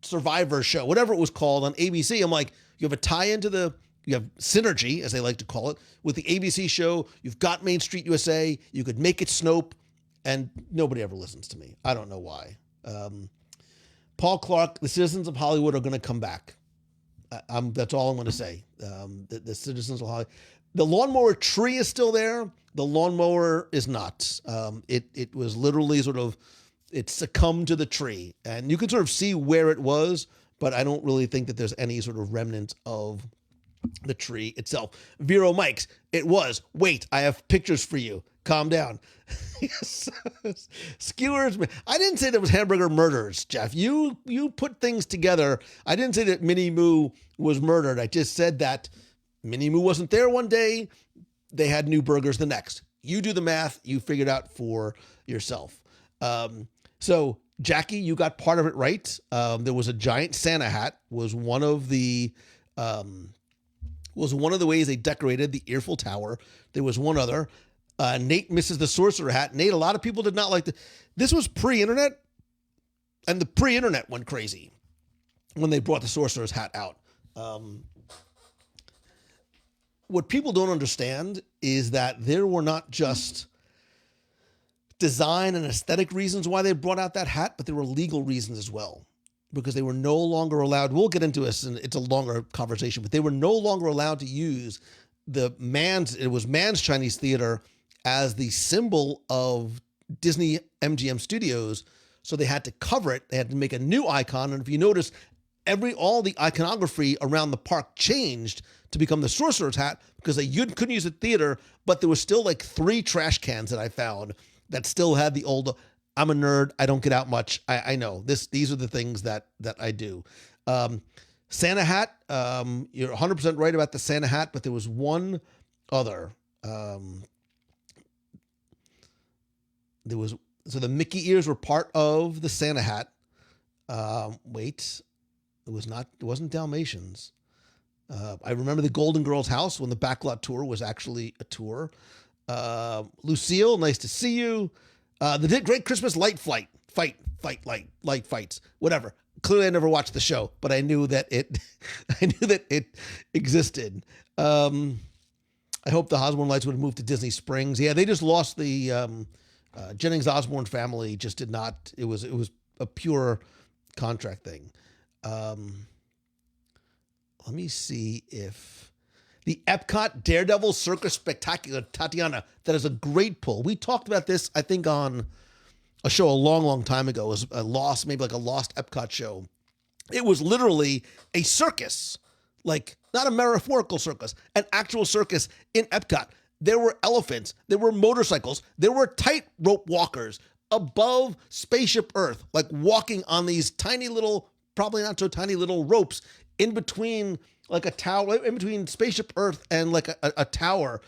Survivor show, whatever it was called on ABC. I'm like, you have a tie-in to you have synergy, as they like to call it, with the ABC show. You've got Main Street USA. You could make it Snope, and nobody ever listens to me. I don't know why. Paul Clark, the citizens of Hollywood are going to come back. That's all I'm going to say. The citizens of Hollywood. The lawnmower tree is still there. The lawnmower is not. It was literally it succumbed to the tree. And you can sort of see where it was, but I don't really think that there's any sort of remnants of the tree itself. Vero Mikes, it was. Wait, I have pictures for you. Calm down. Skewers. I didn't say there was hamburger murders, Jeff. You put things together. I didn't say that Minnie Moo was murdered. I just said that Minnie Moo wasn't there one day. They had new burgers the next. You do the math. You figure it out for yourself. So Jackie, you got part of it right. There was a giant Santa hat. Was one of the ways they decorated the Eiffel Tower. There was one other. Nate misses the sorcerer hat. Nate, a lot of people did not like this was pre-internet, and the pre-internet went crazy when they brought the sorcerer's hat out. What people don't understand is that there were not just design and aesthetic reasons why they brought out that hat, but there were legal reasons as well, because they were no longer allowed. We'll get into this, and it's a longer conversation, but they were no longer allowed to use it was Mann's Chinese Theater as the symbol of Disney MGM Studios. So they had to cover it. They had to make a new icon. And if you notice, all the iconography around the park changed to become the sorcerer's hat because they couldn't use a theater, but there was still like 3 trash cans that I found that still had the old, I'm a nerd, I don't get out much. I know these are the things that I do. Santa hat, you're 100% right about the Santa hat, but there was one other. So the Mickey ears were part of the Santa hat. Wait, it wasn't Dalmatians. I remember the Golden Girls house when the backlot tour was actually a tour. Lucille, nice to see you. The Great Christmas Light Fights, whatever. Clearly I never watched the show, but I knew that it existed. I hope the Osborne lights would have moved to Disney Springs. Yeah, they just lost the, Jennings Osborne family just did not. It was a pure contract thing. Let me see if the Epcot Daredevil Circus Spectacular, Tatiana, that is a great pull. We talked about this, I think, on a show a long, long time ago. It was a lost Epcot show. It was literally a circus, like not a metaphorical circus, an actual circus in Epcot. there were elephants, there were motorcycles, there were tightrope walkers above Spaceship Earth, like walking on these tiny little, probably not so tiny little ropes in between like a tower, in between Spaceship Earth and like a tower.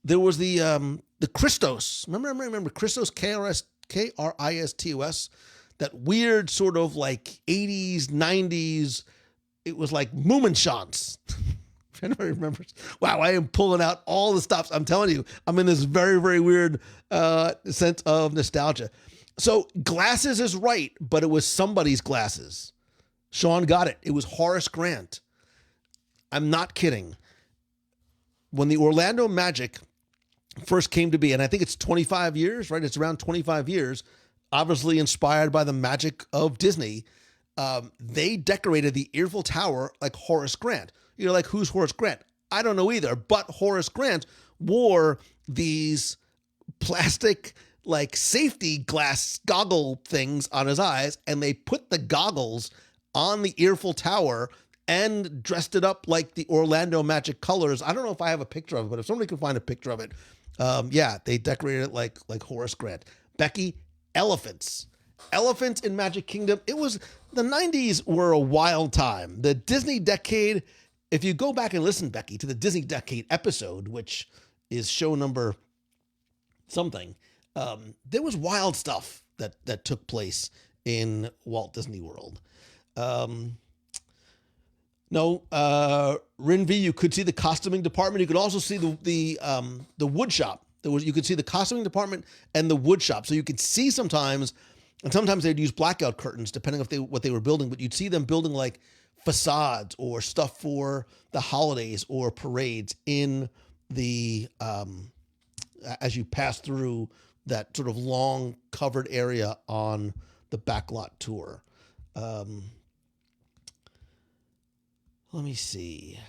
There was the Christos. Remember Christos, Kristos, that weird sort of like 80s, 90s. It was like Moominshans. If anybody remembers. Wow, I am pulling out all the stops. I'm telling you, I'm in this very, very weird sense of nostalgia. So glasses is right, but it was somebody's glasses. Sean got it. It was Horace Grant. I'm not kidding. When the Orlando Magic first came to be, and I think it's 25 years, right? It's around 25 years, obviously inspired by the magic of Disney. They decorated the Eiffel Tower like Horace Grant. You're like, who's Horace Grant? I don't know either, but Horace Grant wore these plastic like safety glass goggle things on his eyes, and they put the goggles on the Eiffel Tower and dressed it up like the Orlando Magic colors. I don't know if I have a picture of it, but if somebody can find a picture of it, yeah, they decorated it like Horace Grant. Becky, elephants in Magic Kingdom. It was, the 90s were a wild time. The Disney decade, if you go back and listen, Becky, to the Disney Decade episode, which is show number something, there was wild stuff that took place in Walt Disney World. Rinvi, you could see the costuming department. You could also see the wood shop. You could see the costuming department and the wood shop. So you could see sometimes, and sometimes they'd use blackout curtains depending on what they were building, but you'd see them building like facades or stuff for the holidays or parades in the as you pass through that sort of long covered area on the backlot tour. Let me see.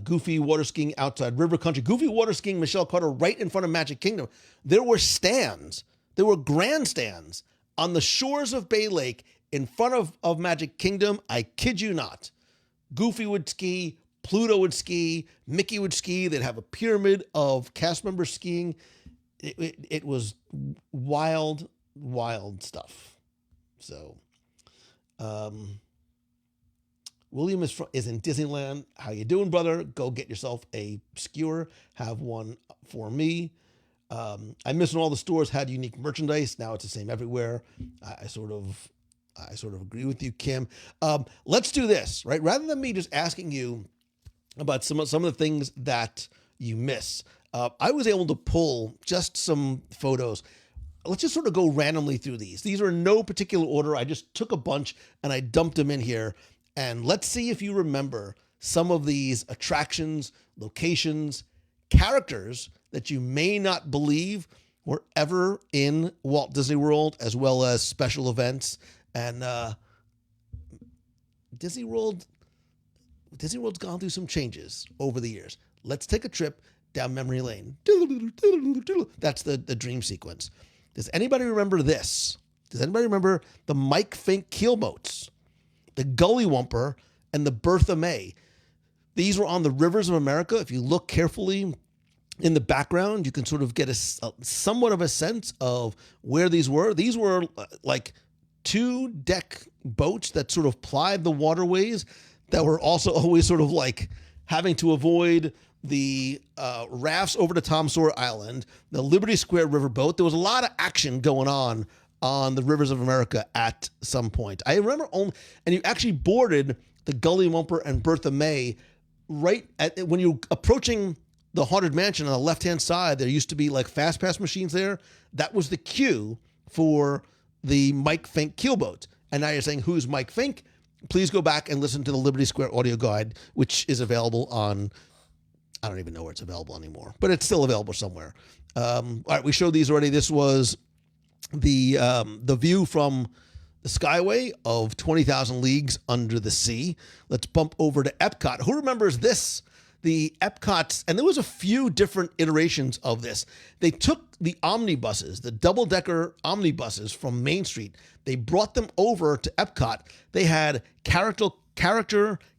Goofy water skiing outside River Country. Goofy water skiing, Michelle Carter, right in front of Magic Kingdom. There were stands. There were grandstands on the shores of Bay Lake in front of Magic Kingdom. I kid you not. Goofy would ski. Pluto would ski. Mickey would ski. They'd have a pyramid of cast members skiing. It was wild, wild stuff. So, William is in Disneyland. How you doing, brother? Go get yourself a skewer. Have one for me. I miss when all the stores had unique merchandise. Now it's the same everywhere. I sort of agree with you, Kim. Let's do this, right? Rather than me just asking you about some of the things that you miss, I was able to pull just some photos. Let's just sort of go randomly through these. These are in no particular order. I just took a bunch and I dumped them in here. And let's see if you remember some of these attractions, locations, characters that you may not believe were ever in Walt Disney World, as well as special events. And Disney World's gone through some changes over the years. Let's take a trip down memory lane. That's the dream sequence. Does anybody remember this? Does anybody remember the Mike Fink keelboats, the Gully Wumper, and the Bertha May? These were on the rivers of America. If you look carefully in the background, you can sort of get somewhat of a sense of where these were. These were like 2-deck boats that sort of plied the waterways, that were also always sort of like having to avoid the rafts over to Tom Sawyer Island, the Liberty Square riverboat. There was a lot of action going on the rivers of America at some point. I remember and you actually boarded the Gully Wumper and Bertha May right at when you're approaching the Haunted Mansion on the left-hand side. There used to be like fast pass machines there. That was the queue for the Mike Fink keelboat. And now you're saying, who's Mike Fink? Please go back and listen to the Liberty Square audio guide, which is available on, I don't even know where it's available anymore, but it's still available somewhere. All right, we showed these already. This was the view from the Skyway of 20,000 Leagues Under the Sea. Let's bump over to Epcot. Who remembers this? The Epcot's, and there was a few different iterations of this. They took the omnibuses, the double-decker omnibuses from Main Street. They brought them over to Epcot. They had character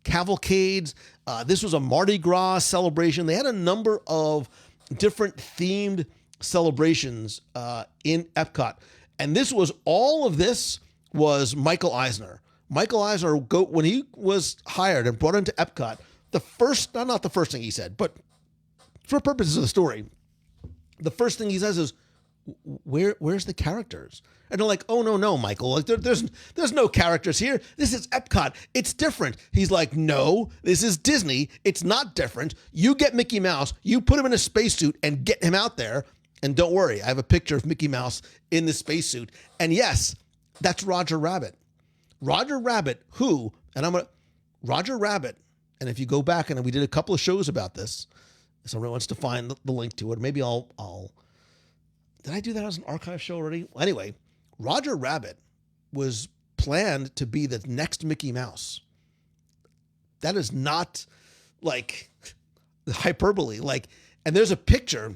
cavalcades. This was a Mardi Gras celebration. They had a number of different themed celebrations in Epcot. And all of this was Michael Eisner. Michael Eisner, when he was hired and brought into Epcot, not the first thing he said, but for purposes of the story, the first thing he says is, where's the characters? And they're like, oh, no, Michael, like there's no characters here. This is Epcot. It's different. He's like, no, this is Disney. It's not different. You get Mickey Mouse, you put him in a spacesuit and get him out there. And don't worry, I have a picture of Mickey Mouse in the spacesuit. And yes, that's Roger Rabbit. Roger Rabbit, Roger Rabbit, and if you go back, and we did a couple of shows about this, if somebody wants to find the link to it, maybe I'll did I do that as an archive show already? Well, anyway, Roger Rabbit was planned to be the next Mickey Mouse. That is not like hyperbole. And there's a picture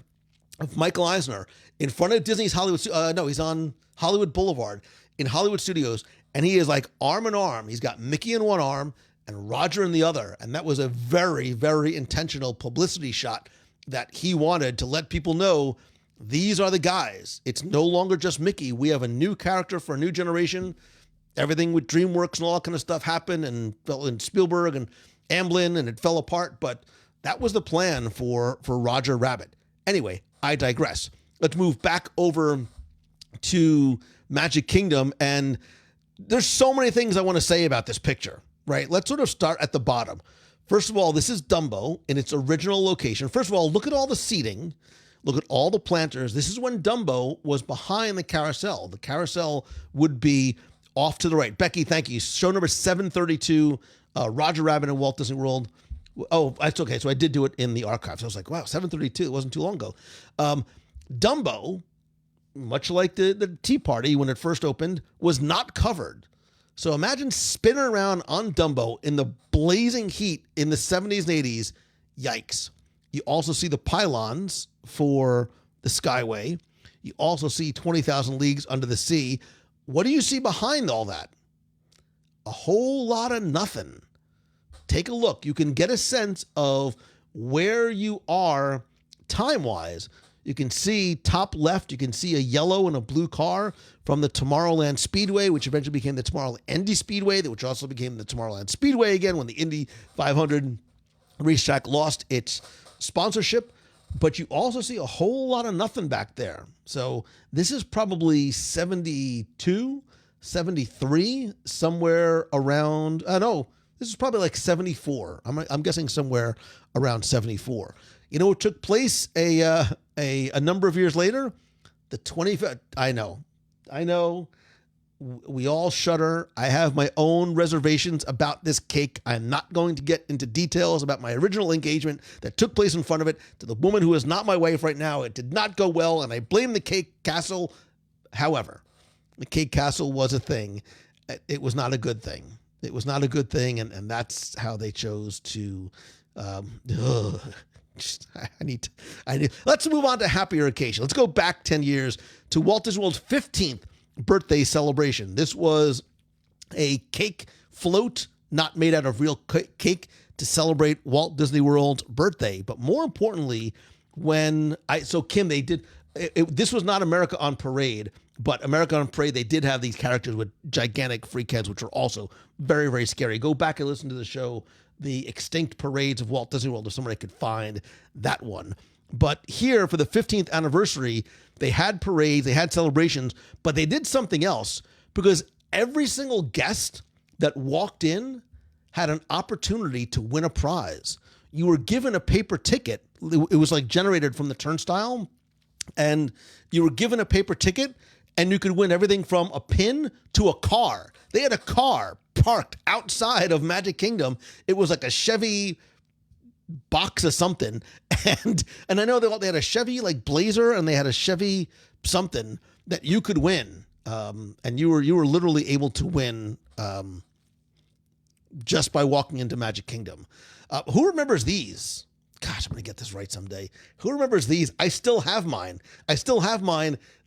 of Michael Eisner in front of Disney's Hollywood. He's on Hollywood Boulevard in Hollywood Studios, and he is like arm in arm. He's got Mickey in one arm and Roger in the other. And that was a very, very intentional publicity shot that he wanted to let people know these are the guys. It's no longer just Mickey. We have a new character for a new generation. Everything with DreamWorks and all that kind of stuff happened, and Spielberg and Amblin, and it fell apart. But that was the plan for Roger Rabbit. Anyway, I digress. Let's move back over to Magic Kingdom. And there's so many things I want to say about this picture, right? Let's sort of start at the bottom. First of all, this is Dumbo in its original location. First of all, look at all the seating. Look at all the planters. This is when Dumbo was behind the carousel. The carousel would be off to the right. Becky, thank you. Show number 732, Roger Rabbit and Walt Disney World. Oh, that's okay. So I did do it in the archives. I was like, wow, 732. It wasn't too long ago. Dumbo, much like the Tea Party when it first opened, was not covered. So imagine spinning around on Dumbo in the blazing heat in the 70s and 80s. Yikes. You also see the pylons for the Skyway. You also see 20,000 Leagues Under the Sea. What do you see behind all that? A whole lot of nothing. Take a look. You can get a sense of where you are time-wise. You can see top left, you can see a yellow and a blue car from the Tomorrowland Speedway, which eventually became the Tomorrowland Indy Speedway, which also became the Tomorrowland Speedway again when the Indy 500 racetrack lost its sponsorship. But you also see a whole lot of nothing back there. So this is probably 72, 73, somewhere around, this is probably like 74. I'm guessing somewhere around 74. You know what took place a number of years later? The 25th. I know. We all shudder. I have my own reservations about this cake. I'm not going to get into details about my original engagement that took place in front of it to the woman who is not my wife right now. It did not go well, and I blame the cake castle. However, the cake castle was a thing. It was not a good thing. It was not a good thing, and that's how they chose to. Let's move on to happier occasion. Let's go back 10 years to Walt Disney World's 15th birthday celebration. This was a cake float, not made out of real cake, to celebrate Walt Disney World's birthday. But more importantly, Kim, they did, this was not America on Parade, but America on Parade, they did have these characters with gigantic freak heads, which are also very, very scary. Go back and listen to the show, The Extinct Parades of Walt Disney World, if somebody could find that one. But here, for the 15th anniversary, they had parades, they had celebrations, but they did something else, because every single guest that walked in had an opportunity to win a prize. You were given a paper ticket. It was like generated from the turnstile, and you were given a paper ticket, and you could win everything from a pin to a car. They had a car parked outside of Magic Kingdom. It was like a Chevy box of something, and I know they had a Chevy like Blazer, and they had a Chevy something that you could win, and you were literally able to win just by walking into Magic Kingdom. Who remembers these? Gosh, I'm gonna get this right someday. Who remembers these? I still have mine.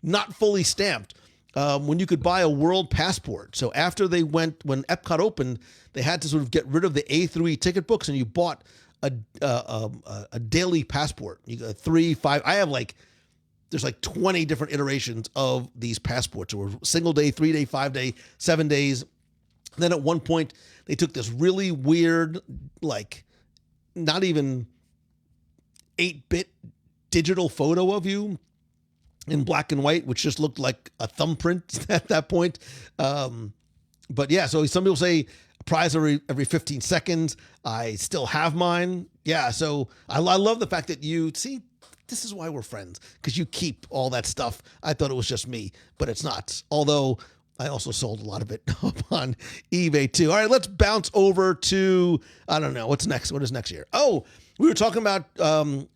Not fully stamped. When you could buy a world passport. So after when Epcot opened, they had to sort of get rid of the A through E ticket books, and you bought a daily passport. You got 3, 5. I have there's 20 different iterations of these passports. Or single day, 3 day, 5 day, 7 days. Then at one point they took this really weird, not even 8-bit digital photo of you in black and white, which just looked like a thumbprint at that point. But yeah, so some people say a prize every 15 seconds. I still have mine. Yeah, so I love the fact that you see. This is why we're friends, because you keep all that stuff. I thought it was just me, but it's not. Although I also sold a lot of it up on eBay too. All right, let's bounce over to, I don't know, what's next? What is next year? Oh, we were talking about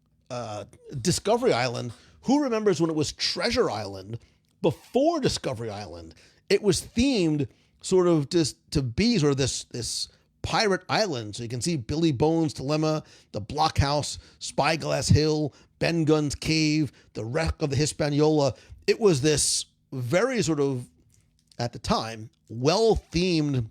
Discovery Island. Who remembers when it was Treasure Island before Discovery Island? It was themed sort of just to be sort of this pirate island. So you can see Billy Bones' Dilemma, the Blockhouse, Spyglass Hill, Ben Gunn's Cave, the wreck of the Hispaniola. It was this very sort of, at the time, well-themed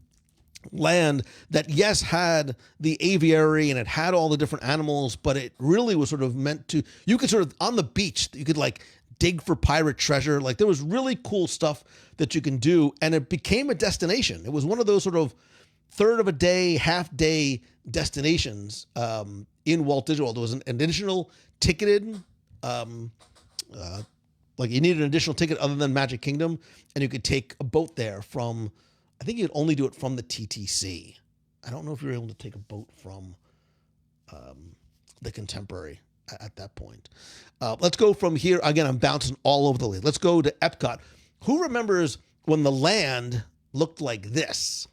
land that, yes, had the aviary and it had all the different animals, but it really was sort of meant to, you could sort of, on the beach, you could dig for pirate treasure. There was really cool stuff that you can do, and it became a destination. It was one of those sort of third of a day, half day destinations in Walt Disney World. There was an additional ticketed, you needed an additional ticket other than Magic Kingdom, and you could take a boat there from, I think you'd only do it from the TTC. I don't know if you were able to take a boat from the Contemporary at that point. Let's go from here. Again, I'm bouncing all over the list. Let's go to Epcot. Who remembers when the land looked like this?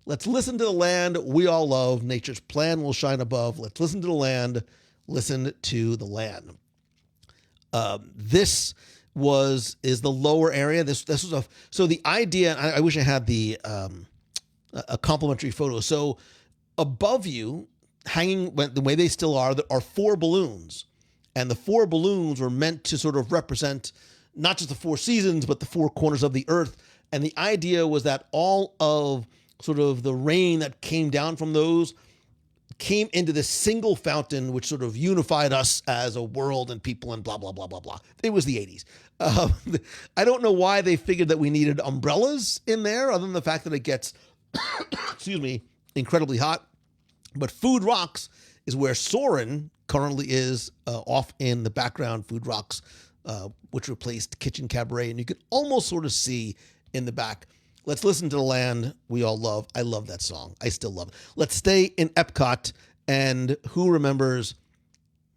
Let's listen to the land we all love. Nature's plan will shine above. Let's listen to the land. Listen to the land. This is the lower area. This was so the idea. I wish I had a complimentary photo. So above you, hanging the way they still are, there are 4 balloons, and the 4 balloons were meant to sort of represent not just the 4 seasons, but the 4 corners of the earth. And the idea was that all of sort of the rain that came down from those came into this single fountain, which sort of unified us as a world and people and blah, blah, blah, blah, blah. It was the 80s. I don't know why they figured that we needed umbrellas in there, other than the fact that it gets, excuse me, incredibly hot. But Food Rocks is where Soarin' currently is, off in the background. Food Rocks, which replaced Kitchen Cabaret, and you can almost sort of see in the back. Let's listen to the land we all love. I love that song. I still love it. Let's stay in Epcot, and who remembers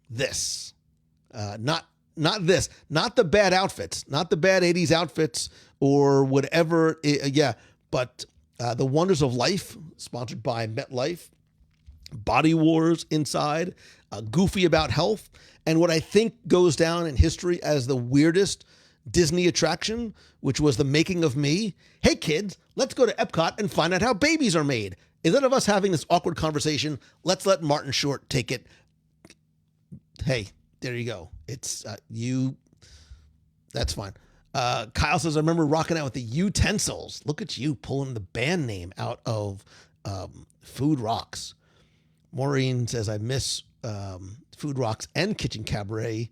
this? Not this, not the bad outfits, not the bad 80s outfits or whatever. But The Wonders of Life, sponsored by MetLife. Body Wars inside, Goofy About Health, and what I think goes down in history as the weirdest Disney attraction, which was The Making of Me. Hey kids, let's go to Epcot and find out how babies are made. Instead of us having this awkward conversation, let's let Martin Short take it. Hey, there you go. It's that's fine. Kyle says, I remember rocking out with the utensils. Look at you pulling the band name out of Food Rocks. Maureen says, I miss Food Rocks and Kitchen Cabaret.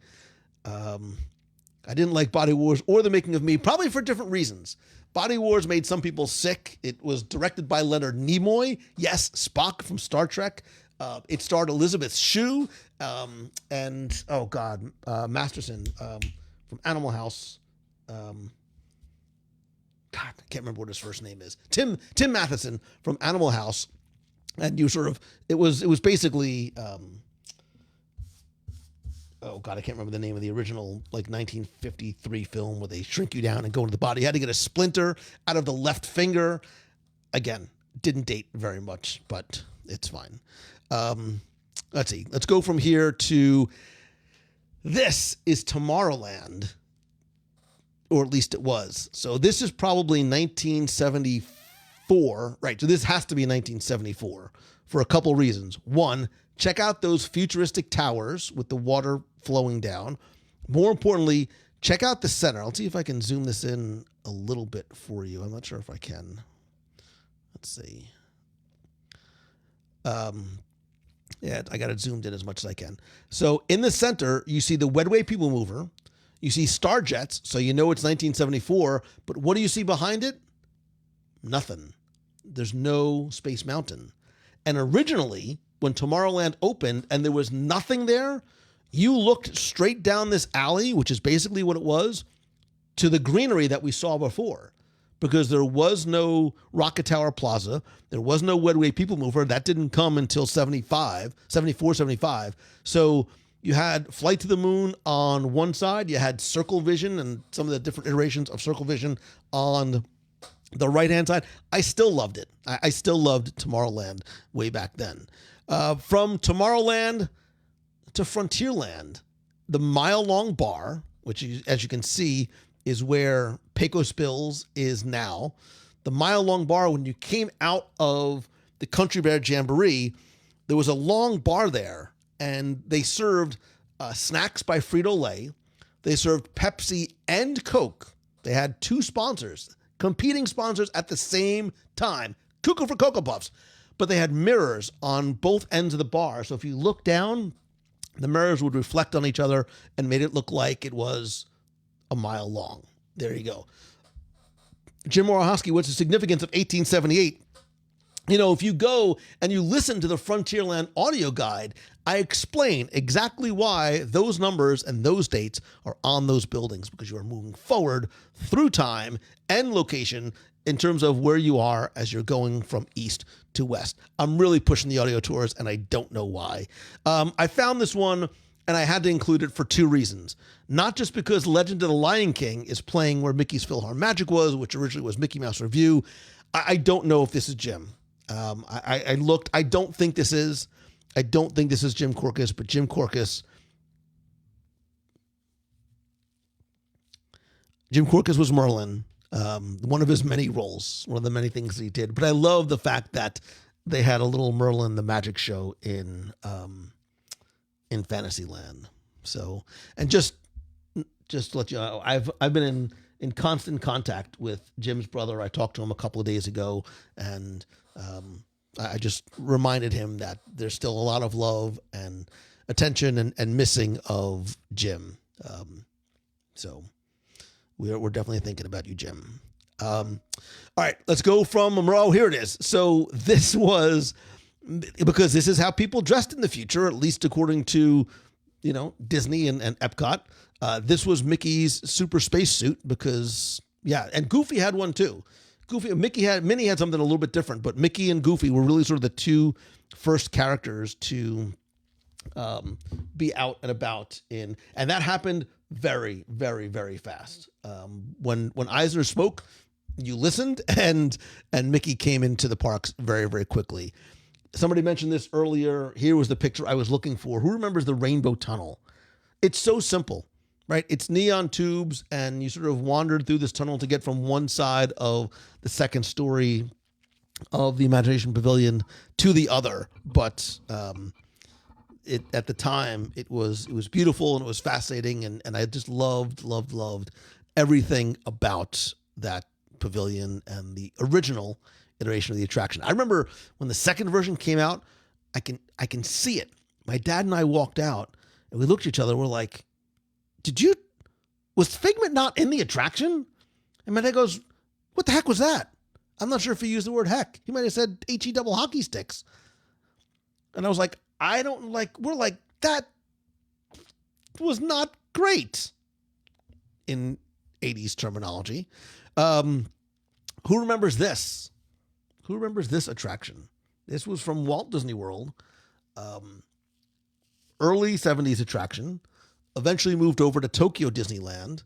I didn't like Body Wars or The Making of Me, probably for different reasons. Body Wars made some people sick. It was directed by Leonard Nimoy. Yes, Spock from Star Trek. It starred Elizabeth Shue and, oh God, Masterson from Animal House. God, I can't remember what his first name is. Tim Matheson from Animal House. And you sort of, it was basically, oh God, I can't remember the name of the original 1953 film where they shrink you down and go into the body. You had to get a splinter out of the left finger. Again, didn't date very much, but it's fine. Let's see. Let's go from here to, this is Tomorrowland, or at least it was. So this is probably 1974, right? So this has to be 1974 for a couple reasons. One, check out those futuristic towers with the water flowing down. More importantly, check out the center. Let's see if I can zoom this in a little bit for you. I'm not sure if I can. Let's see. Yeah, I got it zoomed in as much as I can. So in the center, you see the Wedway People Mover. You see Star Jets, so you know it's 1974. But what do you see behind it? Nothing. There's no Space Mountain. And originally, when Tomorrowland opened and there was nothing there, you looked straight down this alley, which is basically what it was, to the greenery that we saw before. Because there was no Rocket Tower Plaza. There was no Wedway People Mover. That didn't come until 74, 75. So you had Flight to the Moon on one side. You had Circle Vision and some of the different iterations of Circle Vision on the right-hand side. I still loved it. I still loved Tomorrowland way back then. From Tomorrowland to Frontierland, the mile-long bar, which, as you can see, is where Pecos Bills is now. The mile-long bar, when you came out of the Country Bear Jamboree, there was a long bar there, and they served snacks by Frito-Lay. They served Pepsi and Coke. They had two sponsors, competing sponsors at the same time. Cuckoo for Cocoa Puffs. But they had mirrors on both ends of the bar. So if you look down, the mirrors would reflect on each other and made it look like it was a mile long. There you go. Jim Morohowski, what's the significance of 1878? You know, if you go and you listen to the Frontierland audio guide, I explain exactly why those numbers and those dates are on those buildings, because you are moving forward through time and location in terms of where you are as you're going from east to west. I'm really pushing the audio tours, and I don't know why. I found this one, and I had to include it for two reasons. Not just because Legend of the Lion King is playing where Mickey's PhilharMagic was, which originally was Mickey Mouse Revue. I don't know if this is Jim. I looked. I don't think this is Jim Korkis, but Jim Korkis was Merlin. One of his many roles, one of the many things he did. But I love the fact that they had a little Merlin the Magic Show in Fantasyland. So, and just to let you know, I've been in constant contact with Jim's brother. I talked to him a couple of days ago, and I just reminded him that there's still a lot of love and attention and missing of Jim. So we're definitely thinking about you, Jim. All right, let's go from Monroe. Here it is. So this was, because this is how people dressed in the future, at least according to, Disney and Epcot. This was Mickey's super space suit because, and Goofy had one too. Minnie had something a little bit different, but Mickey and Goofy were really sort of the two first characters to be out and about in, and that happened very, very, very fast. When Eisner spoke, you listened, and Mickey came into the parks very, very quickly. Somebody mentioned this earlier. Here was the picture I was looking for. Who remembers the Rainbow Tunnel? It's so simple, right? It's neon tubes, and you sort of wandered through this tunnel to get from one side of the second story of the Imagination Pavilion to the other. But at the time, it was beautiful and it was fascinating, and I just loved everything about that pavilion and the original iteration of the attraction. I remember when the second version came out, I can see it. My dad and I walked out and we looked at each other. We're like, was Figment not in the attraction? And my dad goes, what the heck was that? I'm not sure if he used the word heck. He might have said HE double hockey sticks. And I was like, we're like, that was not great in 80s terminology. Who remembers this? Who remembers this attraction? This was from Walt Disney World. Early 70s attraction. Eventually moved over to Tokyo Disneyland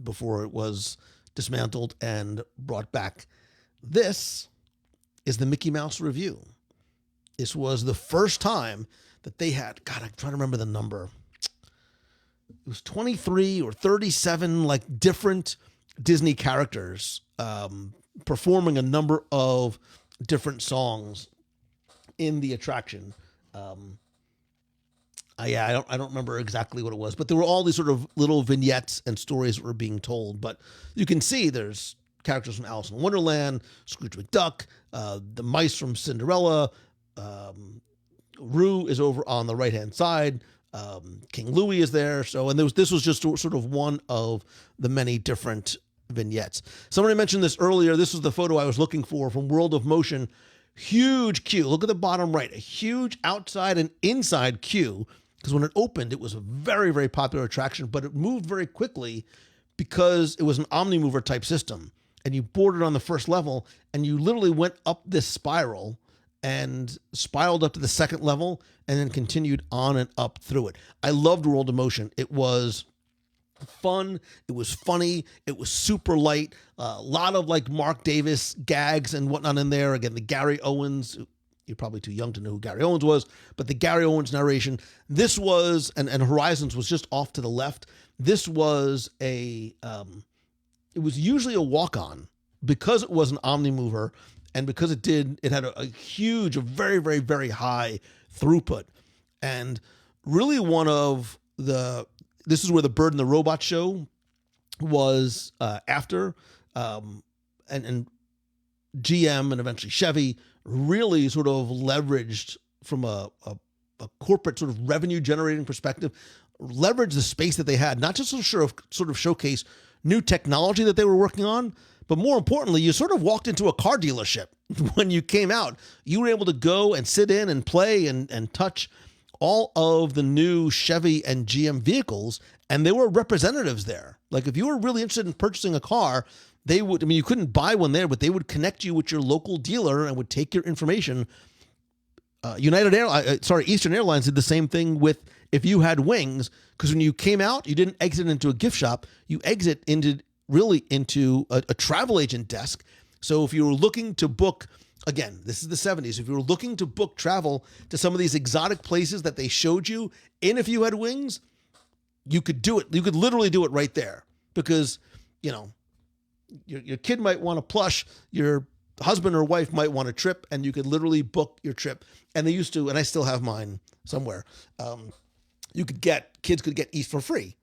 before it was dismantled and brought back. This is the Mickey Mouse Revue. This was the first time that they had, God, I'm trying to remember the number. It was 23 or 37 different Disney characters performing a number of different songs in the attraction. I don't remember exactly what it was, but there were all these sort of little vignettes and stories that were being told. But you can see there's characters from Alice in Wonderland, Scrooge McDuck, the mice from Cinderella, Rue is over on the right-hand side. King Louis is there. So, and this was just sort of one of the many different vignettes. Somebody mentioned this earlier. This was the photo I was looking for from World of Motion. Huge queue. Look at the bottom right. A huge outside and inside queue. Because when it opened, it was a very, very popular attraction, but it moved very quickly because it was an Omnimover type system. And you boarded on the first level, and you literally went up this spiral and spiraled up to the second level and then continued on and up through it. I loved World of Motion. It was fun. It was funny. It was super light. A lot of like Mark Davis gags and whatnot in there. Again, the Gary Owens, you're probably too young to know who Gary Owens was, but the Gary Owens narration, this was, and Horizons was just off to the left. This was it was usually a walk-on because it was an Omnimover and because it had a huge, a very, very, very high throughput. And really this is where the Bird and the Robot show was after, and GM and eventually Chevy really sort of leveraged from a corporate sort of revenue generating perspective, leveraged the space that they had, not just to sort of showcase new technology that they were working on, but more importantly, you sort of walked into a car dealership when you came out. You were able to go and sit in and play and touch all of the new Chevy and GM vehicles, and there were representatives there. Like if you were really interested in purchasing a car, they would, I mean, you couldn't buy one there, but they would connect you with your local dealer and would take your information. Eastern Airlines did the same thing with if you had wings, because when you came out, you didn't exit into a gift shop. You exit into a travel agent desk. So if you were looking to book, again, this is the 70s, if you were looking to book travel to some of these exotic places that they showed you in If You Had Wings, you could do it. You could literally do it right there because, you know, your kid might want a plush, your husband or wife might want a trip, and you could literally book your trip. And they used to, and I still have mine somewhere. Kids could get for free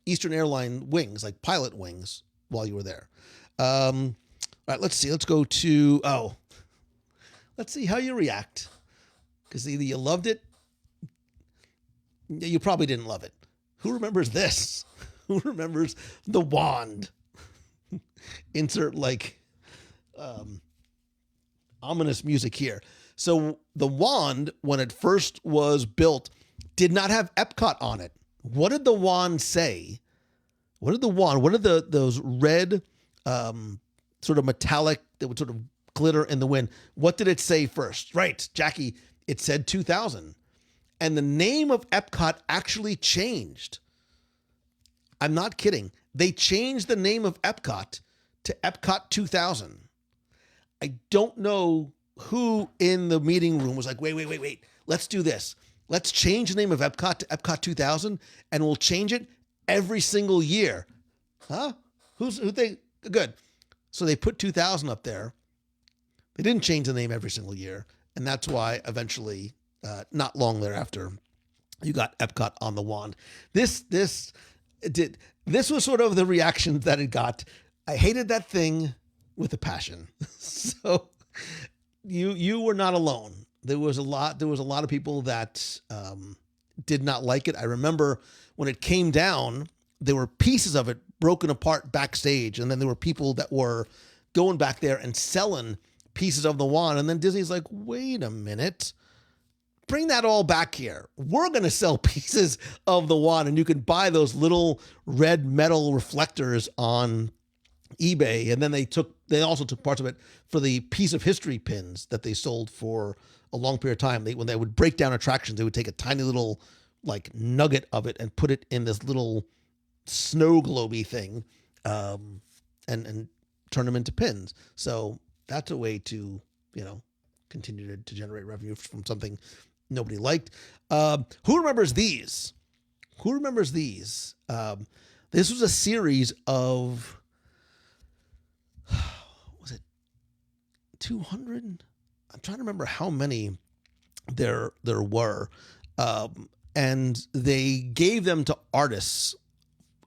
Eastern Airline wings, like pilot wings, while you were there. All right, let's see. Let's go to, let's see how you react. Because either you loved it, you probably didn't love it. Who remembers this? Who remembers the wand? Insert like ominous music here. So the wand, when it first was built, did not have Epcot on it. What did the wand say? What did those red sort of metallic that would sort of glitter in the wind, what did it say first? Right, Jackie, it said 2000. And the name of Epcot actually changed. I'm not kidding. They changed the name of Epcot to Epcot 2000. I don't know who in the meeting room was like, wait. Let's do this. Let's change the name of Epcot to Epcot 2000, and we'll change it every single year. Huh? Good. So they put 2000 up there. They didn't change the name every single year, and that's why eventually, not long thereafter, you got Epcot on the wand. This was sort of the reaction that it got. I hated that thing with a passion. So you were not alone. There was a lot of people that did not like it. I remember when it came down, there were pieces of it broken apart backstage, and then there were people that were going back there and selling pieces of the wand. And then Disney's like, wait a minute, bring that all back here. We're going to sell pieces of the wand, and you can buy those little red metal reflectors on eBay. And then they also took parts of it for the piece of history pins that they sold for a long period of time. When they would break down attractions, they would take a tiny little like nugget of it and put it in this little snow globy thing, and turn them into pins. So that's a way to, continue to generate revenue from something nobody liked. Who remembers these? This was a series of, was it 200? I'm trying to remember how many there were. And they gave them to artists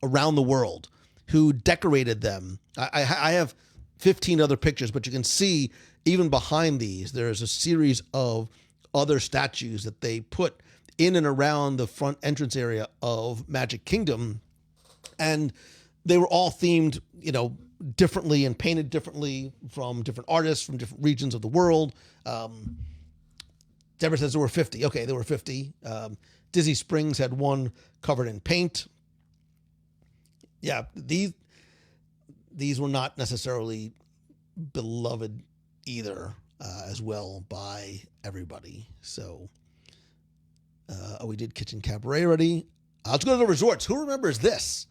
around the world who decorated them. I have 15 other pictures, but you can see even behind these, there's a series of other statues that they put in and around the front entrance area of Magic Kingdom. And they were all themed, differently and painted differently from different artists from different regions of the world. Deborah says there were 50. Okay, there were 50. Disney Springs had one covered in paint. Yeah, these were not necessarily beloved either as well by everybody. So, we did Kitchen Cabaret already. Let's go to the resorts. Who remembers this?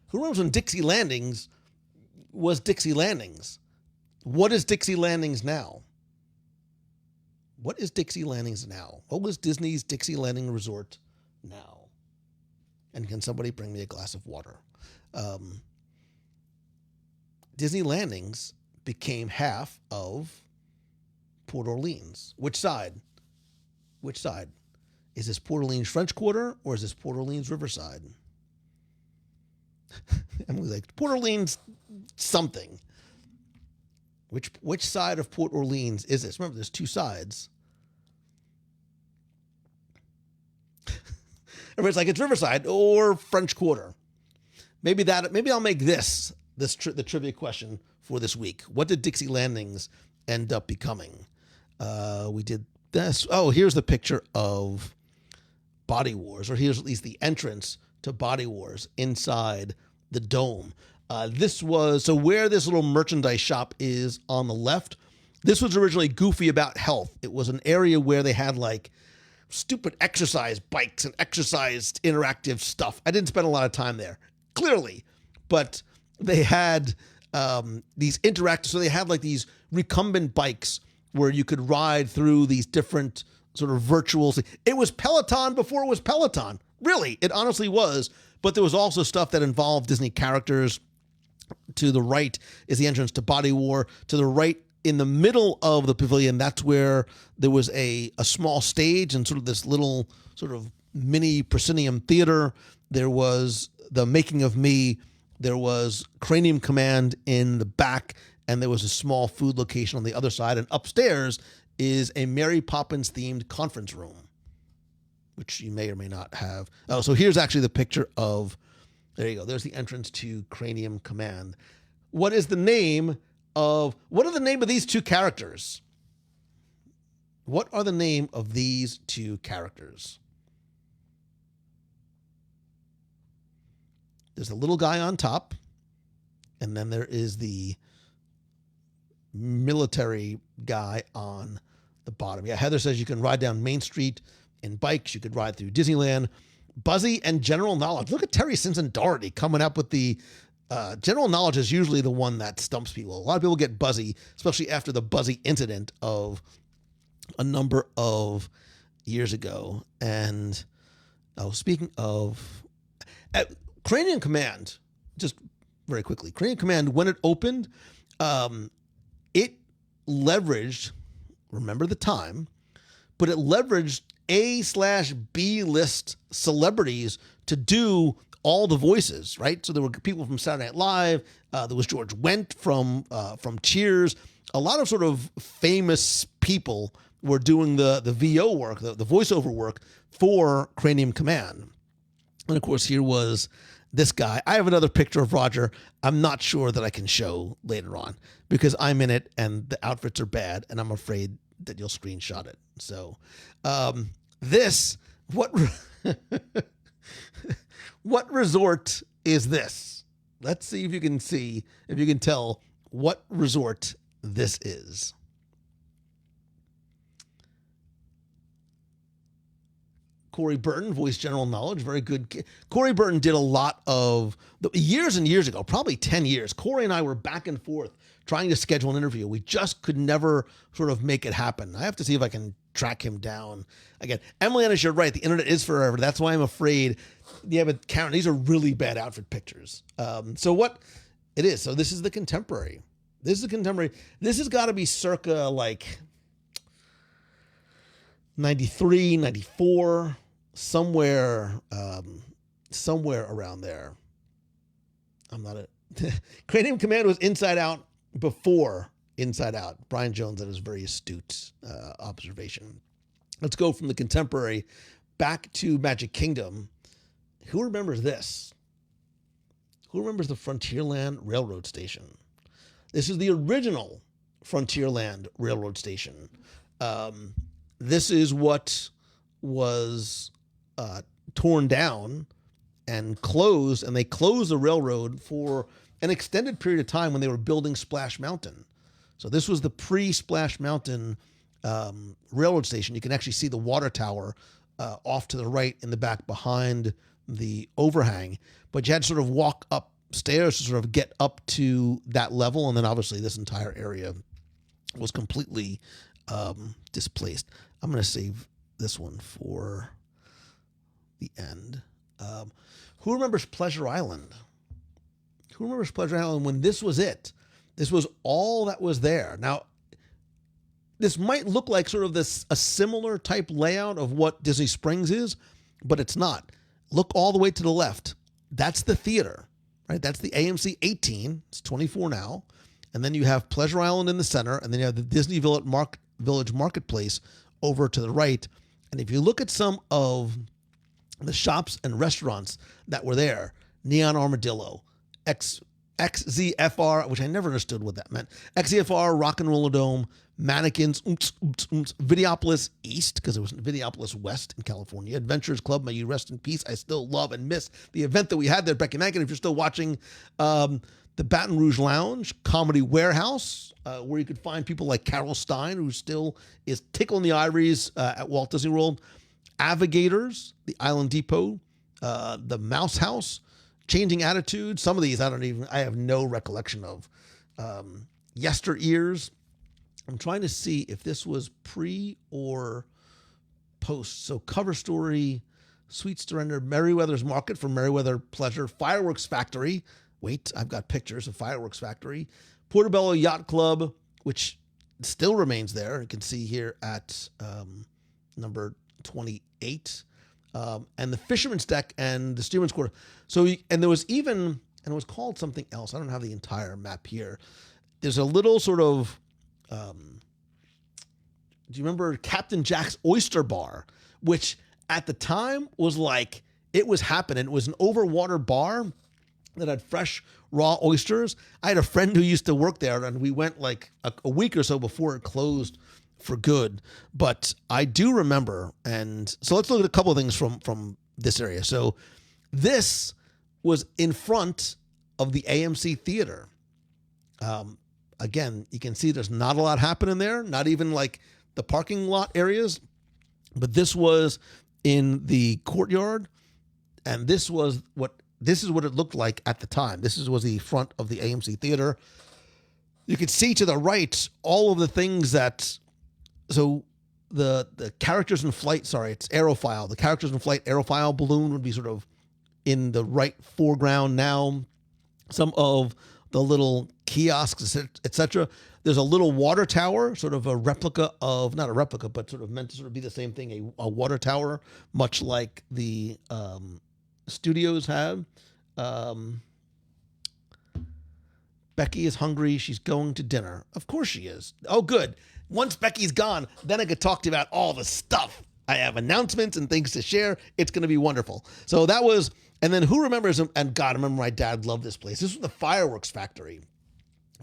Who remembers when Dixie Landings was Dixie Landings? What is Dixie Landings now? What is Dixie Landings now? What was Disney's Dixie Landing Resort now? And can somebody bring me a glass of water? Disney Landings became half of Port Orleans. Which side? Which side? Is this Port Orleans French Quarter or is this Port Orleans Riverside? Emily's like, Port Orleans something. Which side of Port Orleans is this? Remember, there's two sides. Everybody's like, it's Riverside or French Quarter. Maybe I'll make the trivia question for this week. What did Dixie Landings end up becoming? We did this. Oh, here's the picture of Body Wars, or here's at least the entrance to Body Wars inside the dome. This was, so where this little merchandise shop is on the left, this was originally Goofy About Health. It was an area where they had like stupid exercise bikes and exercise interactive stuff. I didn't spend a lot of time there, clearly, but they had these interactive, so they had like these recumbent bikes where you could ride through these different sort of virtual. It was Peloton before it was Peloton. Really, it honestly was. But there was also stuff that involved Disney characters. To the right is the entrance to Body War. To the right, in the middle of the pavilion, that's where there was a small stage and sort of this little sort of mini proscenium theater. There was the Making of Me. There was Cranium Command in the back, and there was a small food location on the other side. And upstairs is a Mary Poppins themed conference room, which you may or may not have. Oh, so here's actually the picture of, there you go. There's the entrance to Cranium Command. What are the name of these two characters? What are the name of these two characters? There's a little guy on top, and then there is the military guy on the bottom. Yeah, Heather says you can ride down Main Street in bikes. You could ride through Disneyland. Buzzy and General Knowledge. Look at Terry Simpson Doherty coming up with the General Knowledge is usually the one that stumps people. A lot of people get Buzzy, especially after the Buzzy incident of a number of years ago. And speaking of Cranium Command, just very quickly, Cranium Command, when it opened, it leveraged, remember the time, but it leveraged A/B list celebrities to do all the voices, right? So there were people from Saturday Night Live. There was George Wendt from Cheers. A lot of sort of famous people were doing the VO work, the voiceover work for Cranium Command. And of course, here was this guy. I have another picture of Roger. I'm not sure that I can show later on because I'm in it and the outfits are bad and I'm afraid that you'll screenshot it. So what resort is this? Let's see if you can tell what resort this is. Corey Burton, voiced General Knowledge, very good. Corey Burton did a lot of, years and years ago, probably 10 years, Corey and I were back and forth trying to schedule an interview. We just could never sort of make it happen. I have to see if I can track him down. Again, Emily Ennis, you're right. The internet is forever. That's why I'm afraid. Yeah, but Karen, these are really bad outfit pictures. So what it is, so this is the contemporary. This has got to be circa like 93, 94, somewhere around there. Cranium Command was Inside Out before Inside Out. Brian Jones, that is very astute observation. let's go from the contemporary back to Magic Kingdom. Who remembers this? Who remembers the Frontierland Railroad Station? This is the original Frontierland Railroad Station. This is what was torn down and closed, and they closed the railroad for an extended period of time when they were building Splash Mountain. So this was the pre-Splash Mountain railroad station. You can actually see the water tower off to the right in the back behind the overhang, but you had to sort of walk upstairs to sort of get up to that level, and then obviously this entire area was completely displaced. I'm going to save this one for the end. Who remembers Pleasure Island? Who remembers Pleasure Island when this was it? This was all that was there. Now, this might look like sort of a similar type layout of what Disney Springs is, but it's not. Look all the way to the left. That's the theater, right? That's the AMC 18. It's 24 now. And then you have Pleasure Island in the center, and then you have the Disney Village Marketplace over to the right. And if you look at some of the shops and restaurants that were there, Neon Armadillo, XZFR, which I never understood what that meant, XZFR, Rock and Roller Dome, Mannequins, Videopolis East, because it was Videopolis West in California, Adventurers Club, may you rest in peace. I still love and miss the event that we had there, Becky Mankin. If you're still watching, the Baton Rouge Lounge, Comedy Warehouse, where you could find people like Carol Stein, who still is tickling the ivories at Walt Disney World, Avigators, the Island Depot, the Mouse House, Changing Attitudes. Some of these I have no recollection of. Yesteryears. I'm trying to see if this was pre or post. So Cover Story, Sweet Surrender, Merriweather's Market for Merriweather Pleasure, Fireworks Factory. Wait, I've got pictures of Fireworks Factory. Portobello Yacht Club, which still remains there. You can see here at number 28. And the Fisherman's Deck and the Steerman's Quarter. So, and there was even, and it was called something else. I don't have the entire map here. There's a little sort of, do you remember Captain Jack's Oyster Bar, which at the time was like, it was happening. It was an overwater bar that had fresh raw oysters. I had a friend who used to work there, and we went like a week or so before it closed for good. But I do remember, and so let's look at a couple of things from this area. So this was in front of the AMC Theater. Again, you can see there's not a lot happening there, not even like the parking lot areas, but this was in the courtyard, and this is what it looked like at the time. This was the front of the AMC Theater. You could see to the right all of the things that, so the characters in flight, it's Aerophile. The characters in flight Aerophile balloon would be sort of in the right foreground now. Some of the little kiosks, etc. There's a little water tower, sort of a replica of, not a replica, but sort of meant to sort of be the same thing, a water tower, much like the studios have. Becky is hungry. She's going to dinner. Of course she is. Oh, good. Once Becky's gone, then I could talk to you about all the stuff. I have announcements and things to share. It's going to be wonderful. So that was, and then who remembers, and God, I remember my dad loved this place. This was the Fireworks Factory.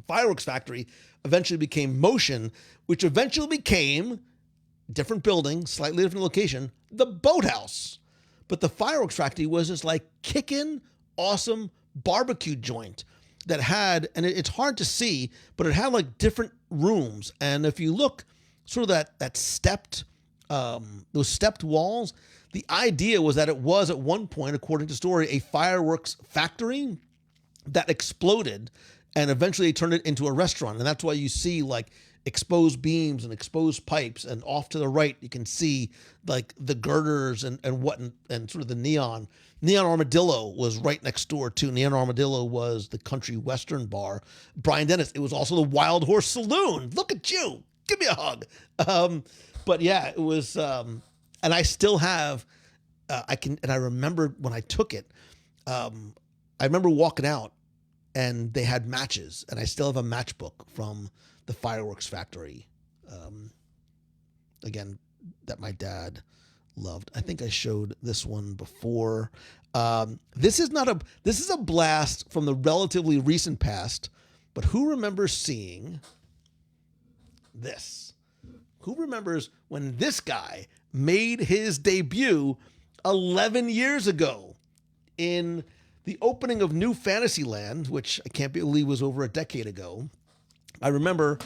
Fireworks Factory eventually became Motion, which eventually became different building, slightly different location, the Boathouse. But the Fireworks Factory was this like kickin' awesome barbecue joint that had, and it's hard to see, but it had like different rooms. And if you look sort of that stepped, those stepped walls, the idea was that it was at one point, according to story, a fireworks factory that exploded, and eventually they turned it into a restaurant. And that's why you see like exposed beams and exposed pipes, and off to the right you can see like the girders and sort of the neon Armadillo was right next door too. Neon Armadillo was the country western bar. Brian Dennis, it was also the Wild Horse Saloon. Look at you, give me a hug. But yeah, it was, and I still have, I remember when I took it, I remember walking out and they had matches, and I still have a matchbook from the Fireworks Factory. Again, my dad loved. I think I showed this one before. This is a blast from the relatively recent past, but who remembers seeing this? Who remembers when this guy made his debut 11 years ago in the opening of New Fantasyland, which I can't believe was over a decade ago? I remember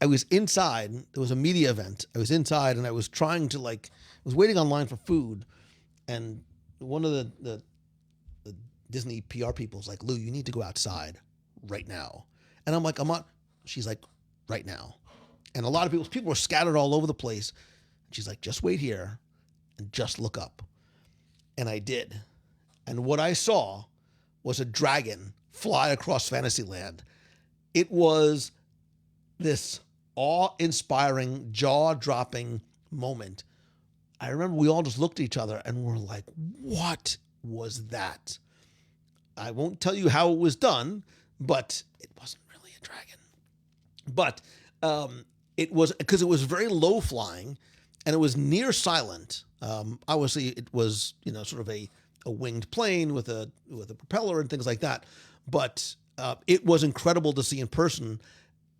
I was inside. There was a media event. I was inside and I was trying to I was waiting online for food, and one of the Disney PR people was like, "Lou, you need to go outside right now." And I'm like, "I'm not." She's like, "Right now." And a lot of people were scattered all over the place. She's like, "Just wait here and just look up." And I did. And what I saw was a dragon fly across Fantasyland. It was this awe-inspiring, jaw-dropping moment. I remember we all just looked at each other and were like, what was that? I won't tell you how it was done, but it wasn't really a dragon. But it was, because it was very low flying and it was near silent. Obviously it was, sort of a winged plane with a propeller and things like that. But it was incredible to see in person.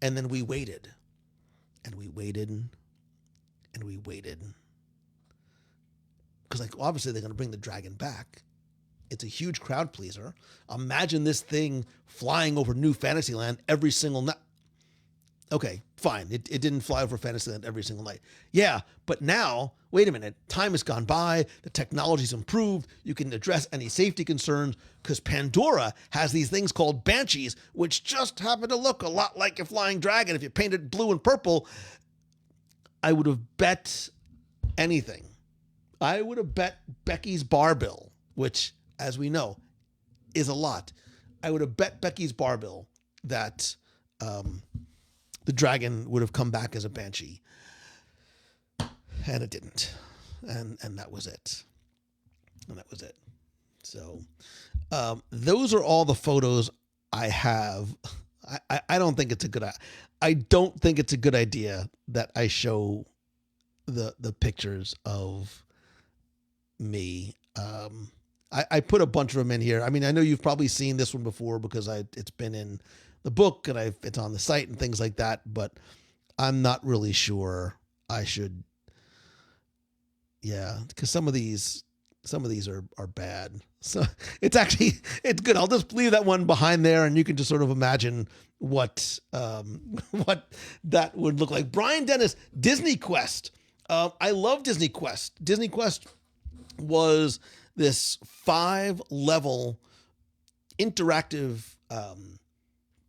And then we waited and we waited and we waited. Because obviously they're going to bring the dragon back. It's a huge crowd pleaser. Imagine this thing flying over New Fantasyland every single night. Okay, fine. It didn't fly over Fantasyland every single night. Yeah, but now, wait a minute. Time has gone by. The technology's improved. You can address any safety concerns because Pandora has these things called banshees, which just happen to look a lot like a flying dragon. If you paint it blue and purple, I would have bet anything. I would have bet Becky's bar bill, which, as we know, is a lot. I would have bet Becky's bar bill that the dragon would have come back as a banshee. And it didn't. And that was it. And that was it. So those are all the photos I have. I don't think it's a good idea that I show the pictures of me. I put a bunch of them in here. I mean, I know you've probably seen this one before because it's been in the book and it's on the site and things like that, but I'm not really sure I should. Yeah, because some of these are bad. So it's good. I'll just leave that one behind there and you can just sort of imagine what that would look like. Brian Dennis, Disney Quest. I love Disney Quest. Disney Quest was this 5-level interactive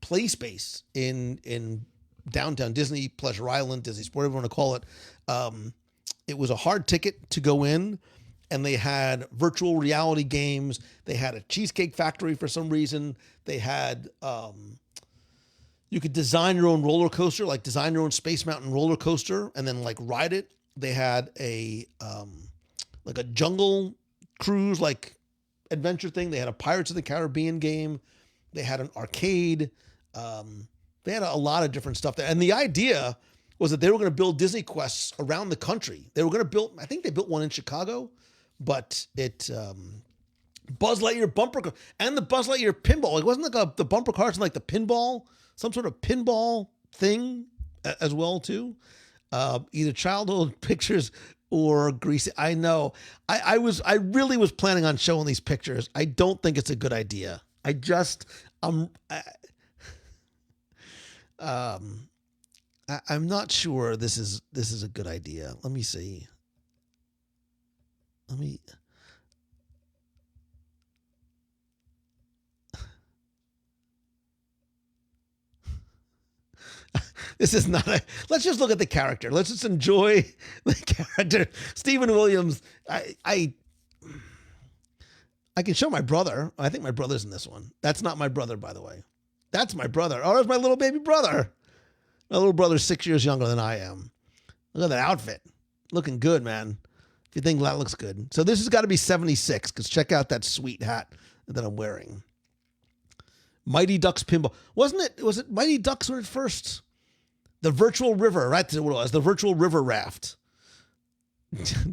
play space in downtown Disney, Pleasure Island, Disney Sport, whatever you want to call it. It was a hard ticket to go in, and they had virtual reality games. They had a Cheesecake Factory for some reason. They had you could design your own roller coaster, like design your own Space Mountain roller coaster, and then ride it. They had a jungle cruise adventure thing. They had a Pirates of the Caribbean game. They had an arcade. They had a lot of different stuff there. And the idea was that they were going to build Disney Quests around the country. They were going to build, I think they built one in Chicago, but it, Buzz Lightyear bumper car and the Buzz Lightyear pinball. It wasn't the bumper cars and the pinball, some sort of pinball thing as well too. Either childhood pictures or greasy. I know. I really was planning on showing these pictures. I don't think it's a good idea. I'm not sure this is a good idea. Let me see. This is not let's just look at the character. Let's just enjoy the character. Stephen Williams. I can show my brother. I think my brother's in this one. That's not my brother, by the way. That's my brother. Oh, there's my little baby brother. My little brother's 6 years younger than I am. Look at that outfit. Looking good, man. If you think that looks good. So this has got to be 76, because check out that sweet hat that I'm wearing. Mighty Ducks pinball. Was it Mighty Ducks when it first? The virtual river, right? That's what it was. The virtual river raft.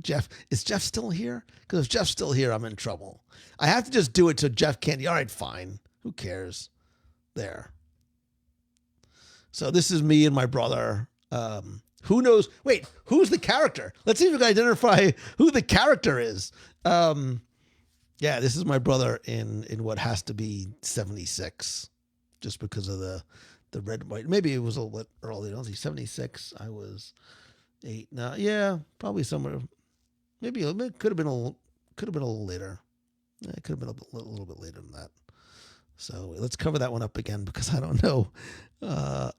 Jeff, is Jeff still here? Because if Jeff's still here, I'm in trouble. I have to just do it so Jeff can't. All right, fine. Who cares? There. So this is me and my brother. Who knows? Wait, who's the character? Let's see if we can identify who the character is. Yeah, this is my brother in what has to be 76, just because of the red and white. Maybe it was a little bit earlier. I was 76. I was 8. No, yeah, probably somewhere. Maybe it could have been a little later. Yeah, it could have been a little bit later than that. So let's cover that one up again because I don't know.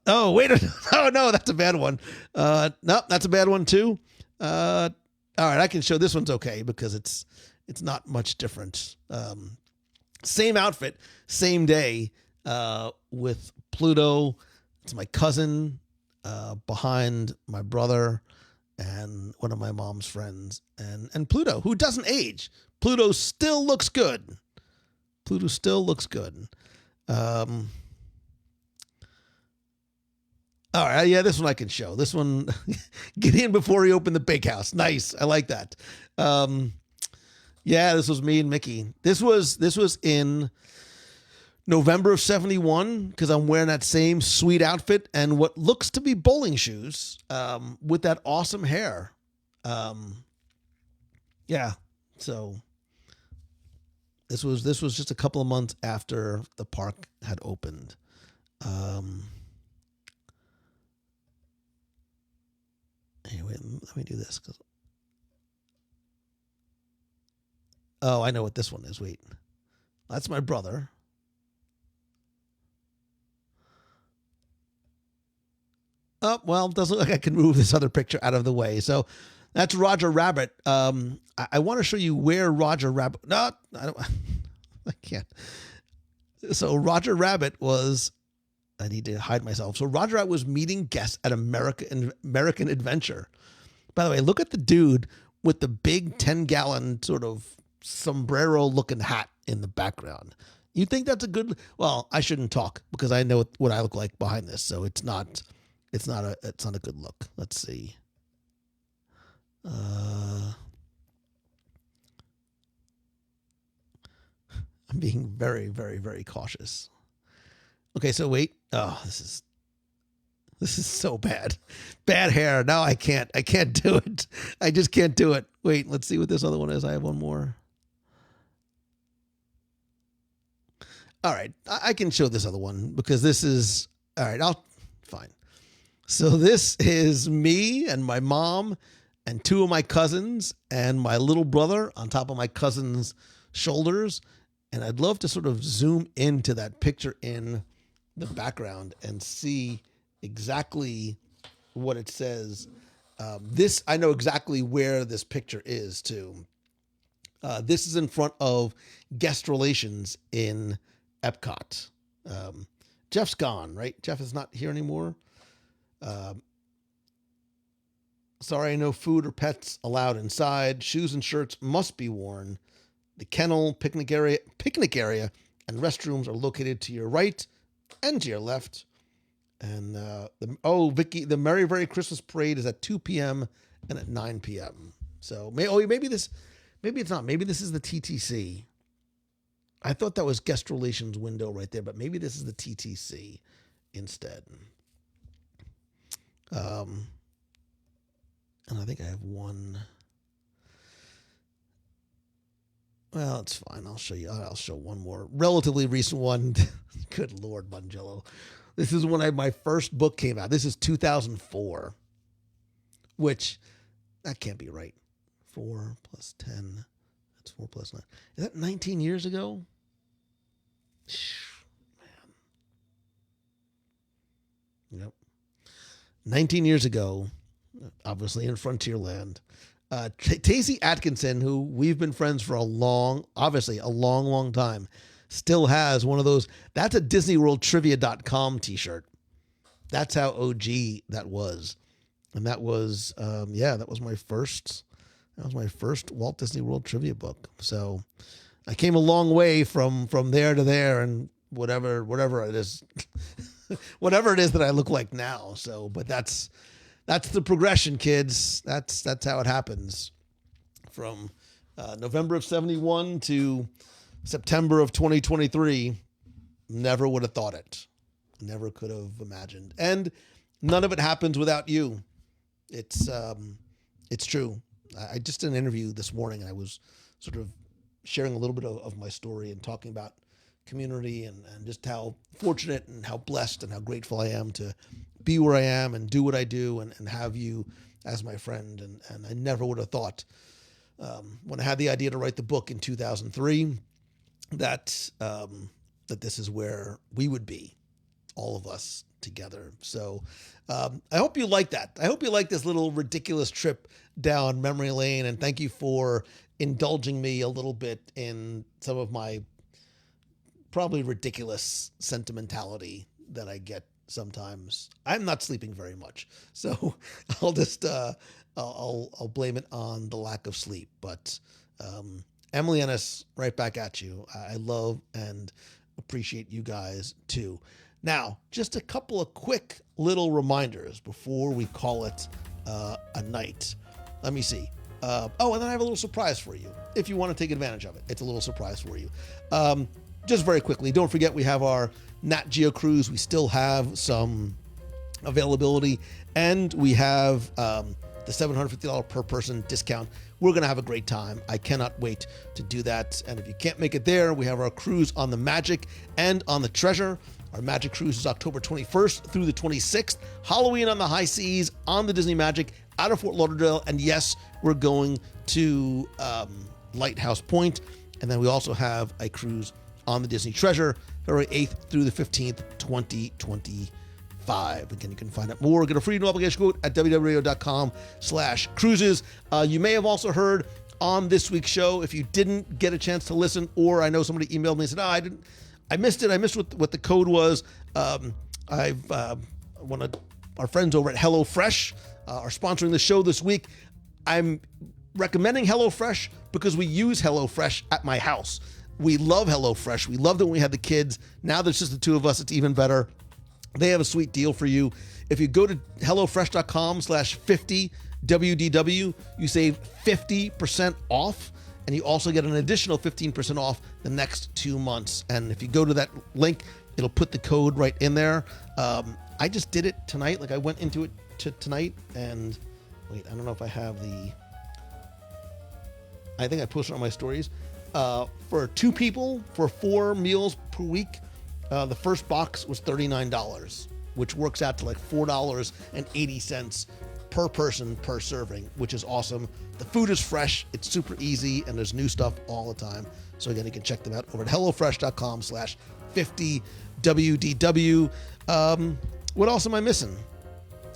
Oh, wait. Oh, no, that's a bad one. No, that's a bad one too. All right, I can show this one's okay because it's not much different. Same outfit, same day with Pluto. It's my cousin behind my brother and one of my mom's friends. And Pluto, who doesn't age. Pluto still looks good. Pluto still looks good. All right, yeah, this one I can show. This one, get in before he opened the big house. Nice, I like that. Yeah, this was me and Mickey. This was in November of 71 because I'm wearing that same sweet outfit and what looks to be bowling shoes with that awesome hair. Yeah, so this was just a couple of months after the park had opened. Anyway, let me do this. Oh, I know what this one is. Wait. That's my brother. Oh, well, it doesn't look like I can move this other picture out of the way. So that's Roger Rabbit. I want to show you where Roger Rabbit... No, I don't... I can't. So Roger Rabbit was... I need to hide myself. So Roger Rabbit was meeting guests at American Adventure. By the way, look at the dude with the big 10-gallon sort of sombrero-looking hat in the background. You think that's a good... Well, I shouldn't talk because I know what I look like behind this, so it's not a good look. Let's see. I'm being very, very, very cautious. Okay, so wait. Oh, this is so bad. Bad hair. No, I can't do it. I just can't do it. Wait, let's see what this other one is. I have one more. All right, I can show this other one because this is... All right, fine. So this is me and my mom and two of my cousins and my little brother on top of my cousin's shoulders. And I'd love to sort of zoom into that picture in the background and see exactly what it says. I know exactly where this picture is too. This is in front of guest relations in Epcot. Jeff's gone, right? Jeff is not here anymore. Sorry, no food or pets allowed inside. Shoes and shirts must be worn. The kennel, picnic area, and restrooms are located to your right and to your left. And Vicky, the Merry Merry Christmas Parade is at 2 p.m. and at 9 p.m. So maybe it's not. Maybe this is the TTC. I thought that was guest relations window right there, but maybe this is the TTC instead. And I think I have one. Well, it's fine. I'll show you. I'll show one more relatively recent one. Good Lord, Mangello. This is when my first book came out. This is 2004, which that can't be right. 4 plus 10. That's 4 plus 9. Is that 19 years ago? Man. Yep. 19 years ago, obviously in Frontierland, Tacy Atkinson, who we've been friends for a long time, still has one of those. That's a Disney World Trivia.com t-shirt. That's how OG that was. And that was, that was my first Walt Disney World trivia book. So I came a long way from there to there and whatever it is, whatever it is that I look like now. So, but that's that's the progression, kids. That's how it happens. From November of 71 to September of 2023, never would have thought it. Never could have imagined. And none of it happens without you. It's true. I just did an interview this morning, and I was sort of sharing a little bit of my story and talking about community and just how fortunate and how blessed and how grateful I am to be where I am and do what I do and have you as my friend. And I never would have thought when I had the idea to write the book in 2003 that this is where we would be, all of us together. So I hope you like that. I hope you like this little ridiculous trip down memory lane, and thank you for indulging me a little bit in some of my probably ridiculous sentimentality that I get sometimes. I'm not sleeping very much, so I'll just I'll blame it on the lack of sleep. But Emily Ennis, right back at you. I love and appreciate you guys too. Now, just a couple of quick little reminders before we call it a night. Let me see. And then I have a little surprise for you. If you want to take advantage of it, it's a little surprise for you. Just very quickly, don't forget we have our Nat Geo cruise. We still have some availability, and we have the $750 per person discount. We're going to have a great time. I cannot wait to do that. And if you can't make it there, we have our cruise on the Magic and on the Treasure. Our Magic cruise is October 21st through the 26th. Halloween on the high seas on the Disney Magic out of Fort Lauderdale. And yes, we're going to Lighthouse Point. And then we also have a cruise on the Disney Treasure, February 8th through the 15th, 2025. Again, you can find out more. Get a free no obligation quote at www.radio.com/cruises. You may have also heard on this week's show, if you didn't get a chance to listen, or I know somebody emailed me and said, I missed it. I missed what the code was. One of our friends over at HelloFresh are sponsoring the show this week. I'm recommending HelloFresh because we use HelloFresh at my house. We love HelloFresh. We loved it when we had the kids. Now there's just the two of us. It's even better. They have a sweet deal for you. If you go to HelloFresh.com/50WDW, you save 50% off. And you also get an additional 15% off the next 2 months. And if you go to that link, it'll put the code right in there. I just did it tonight. Like I went into it tonight, and wait, I don't know if I have I think I posted on my stories. For 2 people, for 4 meals per week, the first box was $39, which works out to like $4.80 per person per serving, which is awesome. The food is fresh, it's super easy, and there's new stuff all the time. So again, you can check them out over at HelloFresh.com/50WDW. What else am I missing?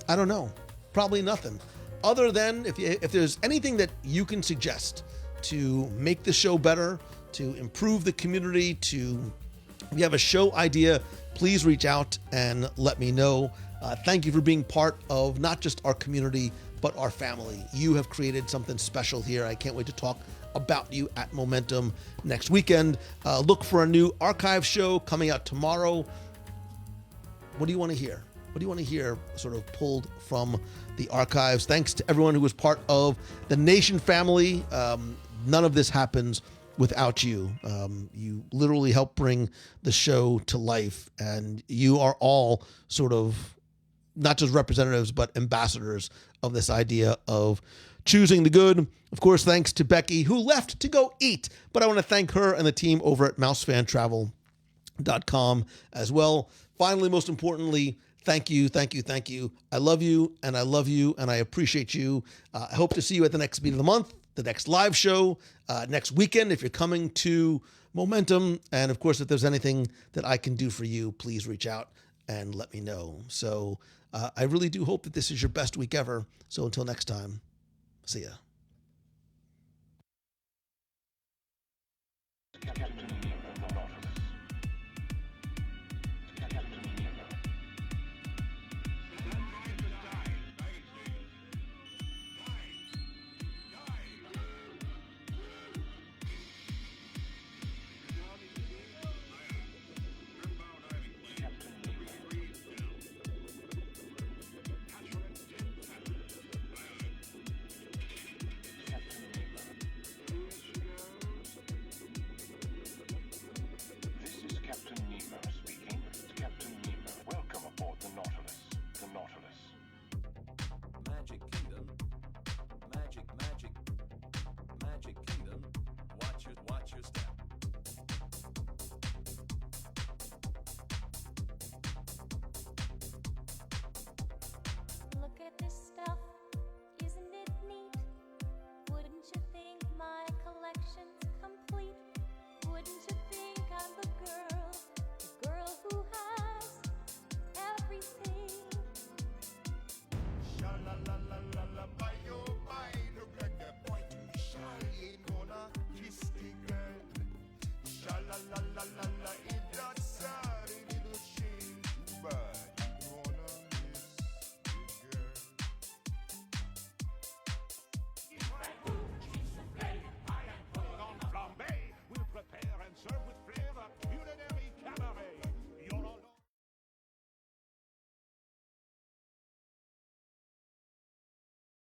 I don't know. Probably nothing. Other than if there's anything that you can suggest to make the show better, to improve the community, if you have a show idea, please reach out and let me know. Thank you for being part of not just our community, but our family. You have created something special here. I can't wait to talk about you at Momentum next weekend. Look for a new archive show coming out tomorrow. What do you want to hear? What do you want to hear sort of pulled from the archives? Thanks to everyone who was part of the Nation family. None of this happens without you. You literally help bring the show to life, and you are all sort of not just representatives, but ambassadors of this idea of choosing the good. Of course, thanks to Becky, who left to go eat, but I want to thank her and the team over at mousefantravel.com as well. Finally, most importantly, thank you. I love you, and I love you, and I appreciate you. I hope to see you at the next Beat of the Month, the next live show, next weekend if you're coming to Momentum. And of course, if there's anything that I can do for you, please reach out and let me know. So I really do hope that this is your best week ever. So until next time, see ya.